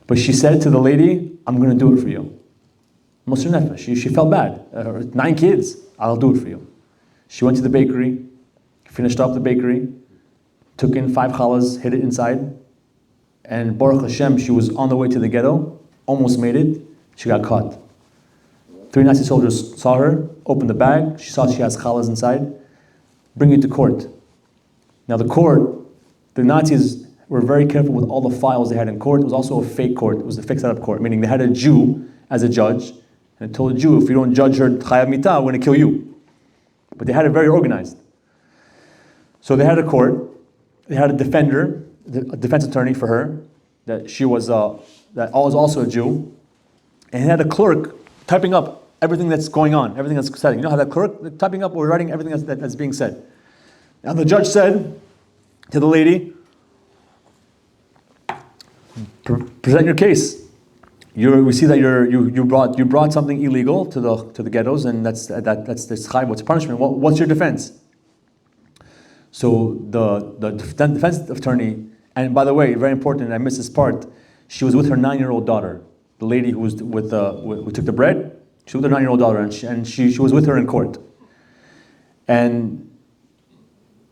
But she said to the lady, I'm going to do it for you. Mosher Nefesh. She felt bad. 9 kids, I'll do it for you. She went to the bakery, finished up the bakery, took in 5 challahs, hid it inside, and Baruch Hashem, she was on the way to the ghetto, almost made it, she got caught. 3 Nazi soldiers saw her, opened the bag, she saw she has challahs inside, bring it to court. Now the Nazis were very careful with all the files they had in court. It was also a fake court, it was a fake setup court, meaning they had a Jew as a judge, and told the Jew, if you don't judge her chayav mitah, we're going to kill you. But they had it very organized. So they had a court, they had a defender, a defense attorney for her, that was also a Jew, and he had a clerk typing up everything that's going on, everything that's said. You know how that clerk typing up or writing everything that's being said. Now the judge said to the lady, present your case. we see that you brought something illegal to the ghettos, and that's chayv. What's punishment? What's your defense? So the defense attorney, and by the way, very important, I missed this part. She was with her 9-year-old daughter. The lady who was who took the bread. She was with her 9-year-old daughter, and she was with her in court. And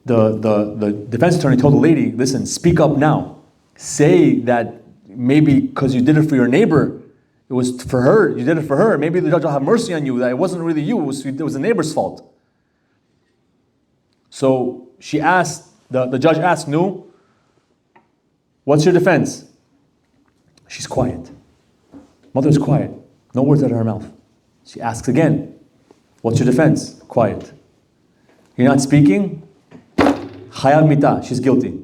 the defense attorney told the lady, "Listen, speak up now. Say that maybe because you did it for your neighbor, it was for her. You did it for her. Maybe the judge will have mercy on you. That it wasn't really you. It was the neighbor's fault." So she asked. The judge asked, "No, what's your defense?" She's quiet. Mother's quiet. No words out of her mouth. She asks again, "What's your defense?" Quiet. "You're not speaking? Chayav mita." She's guilty.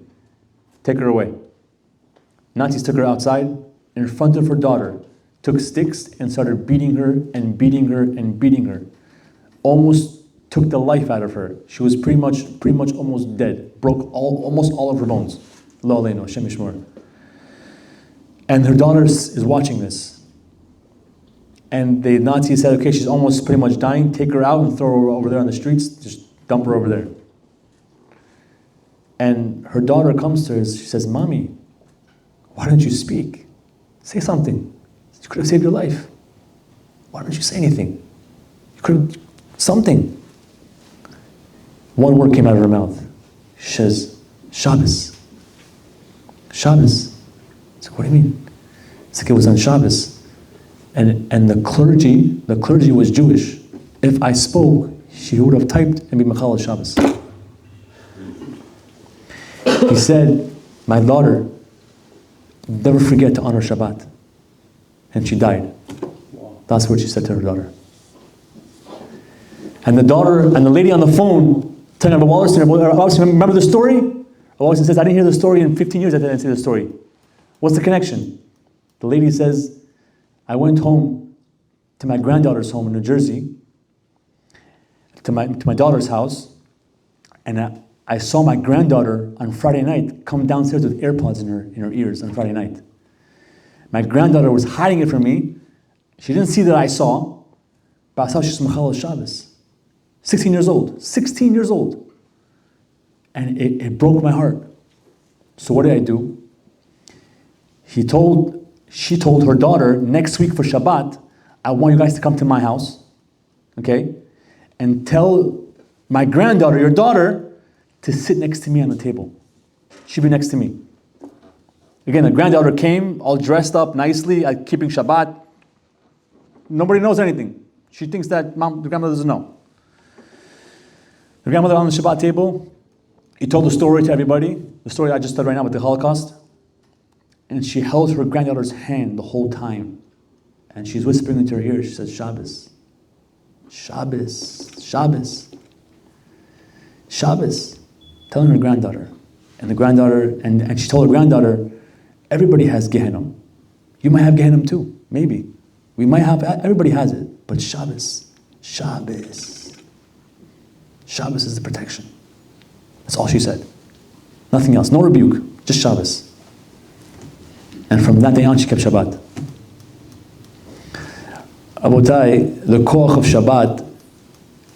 Take her away. Nazis took her outside in front of her daughter, took sticks and started beating her and beating her and beating her. Almost took the life out of her. She was pretty much almost dead. Broke almost all of her bones. Lo aleinu, Hashem yishmor. And her daughter is watching this. And the Nazis said, "Okay, she's almost pretty much dying. Take her out and throw her over there on the streets. Just dump her over there." And her daughter comes to her. She says, "Mommy, why don't you speak? Say something. You could have saved your life. Why don't you say anything? You could have something." One word came out of her mouth. She says, "Shabbos. Shabbos." I said, "What do you mean?" It's like it was on Shabbos. And the clergy was Jewish. If I spoke, she would have typed and be Mechal Shabbos. He said, "My daughter, never forget to honor Shabbat." And she died. That's what she said to her daughter. And the daughter and the lady on the phone telling Rabbi Wallerstein, "Remember the story?" Rabbi Wallerstein says, "I didn't hear the story in 15 years. I didn't see the story. What's the connection?" The lady says, "I went home to my granddaughter's home in New Jersey, to my daughter's house, and I saw my granddaughter on Friday night come downstairs with AirPods in her ears on Friday night. My granddaughter was hiding it from me. She didn't see that I saw, but I saw she's Mechal Shabbos. 16 years old. 16 years old. And it broke my heart. So what did I do? She told her daughter, "Next week for Shabbat, I want you guys to come to my house, okay? And tell my granddaughter, your daughter, to sit next to me on the table. She'd be next to me." Again, the granddaughter came all dressed up nicely, keeping Shabbat. Nobody knows anything. She thinks that the grandmother doesn't know. The grandmother on the Shabbat table, he told the story to everybody, the story I just said right now with the Holocaust. And she held her granddaughter's hand the whole time. And she's whispering into her ear, she says, "Shabbos, Shabbos, Shabbos, Shabbos," telling her granddaughter. And the granddaughter, and she told her granddaughter, "Everybody has Gehenna. You might have Gehenna too, maybe. We might have, everybody has it. But Shabbos, Shabbos, Shabbos is the protection." That's all she said. Nothing else, no rebuke, just Shabbos. And from that day on, she kept Shabbat. Abotai, the koach of Shabbat,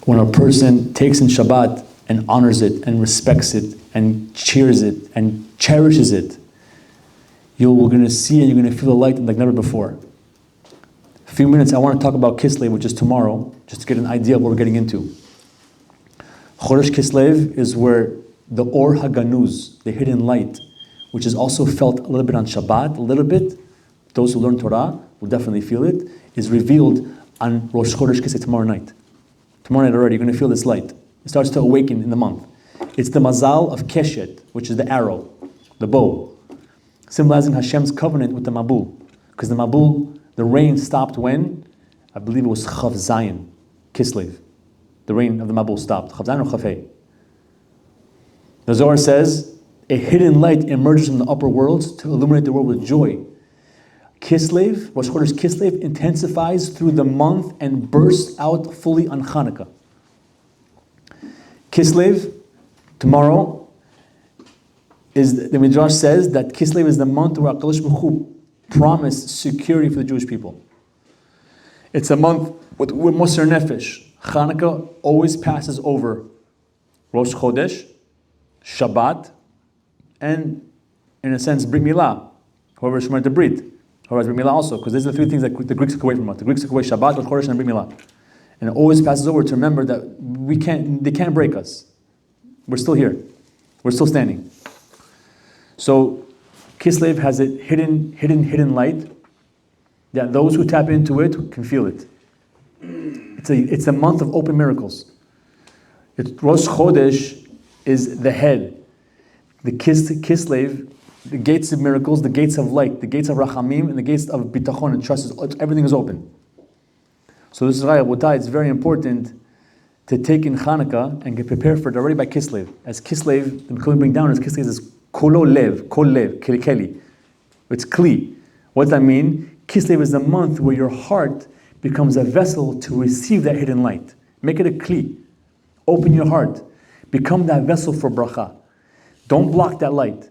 when a person takes in Shabbat and honors it and respects it and cheers it and cherishes it, you're going to see and you're going to feel the light like never before. A few minutes, I want to talk about Kislev, which is tomorrow, just to get an idea of what we're getting into. Chodesh Kislev is where the Or HaGanuz, the hidden light, which is also felt a little bit on Shabbat, a little bit, those who learn Torah will definitely feel it, is revealed on Rosh Chodesh Kislev tomorrow night. Tomorrow night already, you're going to feel this light. It starts to awaken in the month. It's the mazal of Keshet, which is the arrow, the bow, symbolizing Hashem's covenant with the Mabul. Because the Mabul, the rain stopped when? I believe it was Chav Zayin, Kislev. The rain of the Mabul stopped. Chav Zayin or Chav Hei. The Zohar says, a hidden light emerges from the upper worlds to illuminate the world with joy. Kislev, Rosh Chodesh Kislev, intensifies through the month and bursts out fully on Hanukkah. Kislev, tomorrow, the Midrash says that Kislev is the month where HaKadosh Baruch Hu promised security for the Jewish people. It's a month with Moser Nefesh. Hanukkah always passes over Rosh Chodesh, Shabbat, and in a sense, Brit Milah. Whoever is Shemer to Brit. Whoever has Brit Milah also, because these are the three things that the Greeks took away from us. The Greeks took away Shabbat, Rosh Chodesh, and Brit Milah. And it always passes over to remember that they can't break us. We're still here. We're still standing. So Kislev has a hidden light that those who tap into it can feel it. It's a month of open miracles. Rosh Chodesh is the head. The Kislev, the gates of miracles, the gates of light, the gates of Rachamim, and the gates of Bitachon and trust. Everything is open. So this is why, it's very important to take in Hanukkah and get prepared for it already by Kislev. As Kislev, the Mechulim bring down as Kislev is Kolo Lev, Kol Lev, Keli. It's Kli. What does that mean? Kislev is the month where your heart becomes a vessel to receive that hidden light. Make it a Kli. Open your heart. Become that vessel for bracha. Don't block that light.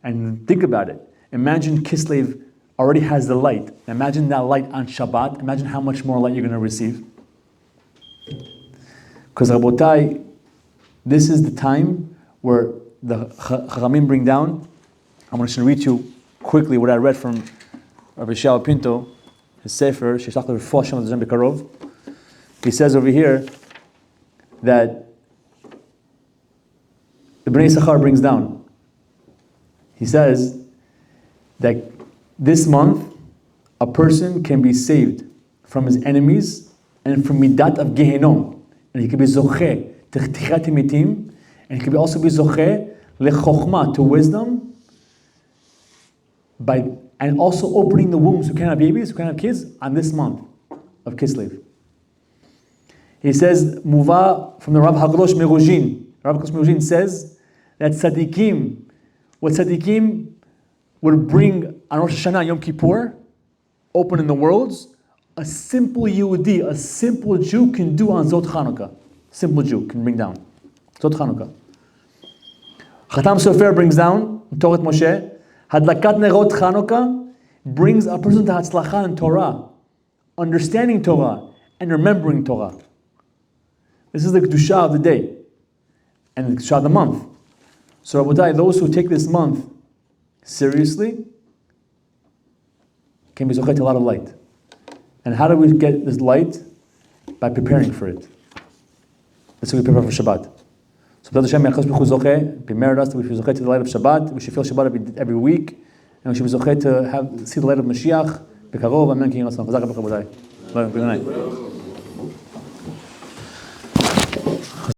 And think about it. Imagine Kislev already has the light. Imagine that light on Shabbat. Imagine how much more light you're going to receive. Because Rabotai, this is the time where the Chachamim bring down. I'm going to read you quickly what I read from Rabbi Shao Pinto, his Sefer, Shesach L'Refuah Shem L'Zem B'Karov. He says over here that the Bnei Yisachar brings down. He says that this month a person can be saved from his enemies and from midat of Gehenom. And he can be zocheh to Tichat Mitim, and he can also be zocheh lechochma, to wisdom, and also opening the wombs who can't have babies, who can't have kids, on this month of Kislev. He says, Muva from the Rav Hagdosh Meruzhin. Rav Hagdosh Meruzhin says that what tzaddikim would bring on Rosh Hashanah Yom Kippur, open in the worlds, a simple Yehudi, a simple Jew can do on Zot Chanukah. Simple Jew can bring down. Zot Chanukah. Chatam Sofer brings down, Torah Moshe, Hadlakat Nerot Chanukah brings a person to Hatzlacha in Torah, understanding Torah and remembering Torah. This is the Kedusha of the day and the Kedusha of the month. So Rabotai, those who take this month seriously can be zochet a lot of light. And how do we get this light? By preparing for it. That's how we prepare for Shabbat. So B'ezrat Hashem, Yachas B'chu Zocheh, be merit us that we should be zocheh to the light of Shabbat. We should feel Shabbat every week, and we should be zocheh to see the light of Mashiach. Bekarov, Amen. King Ratzon. Chazak Rabotai. Good night.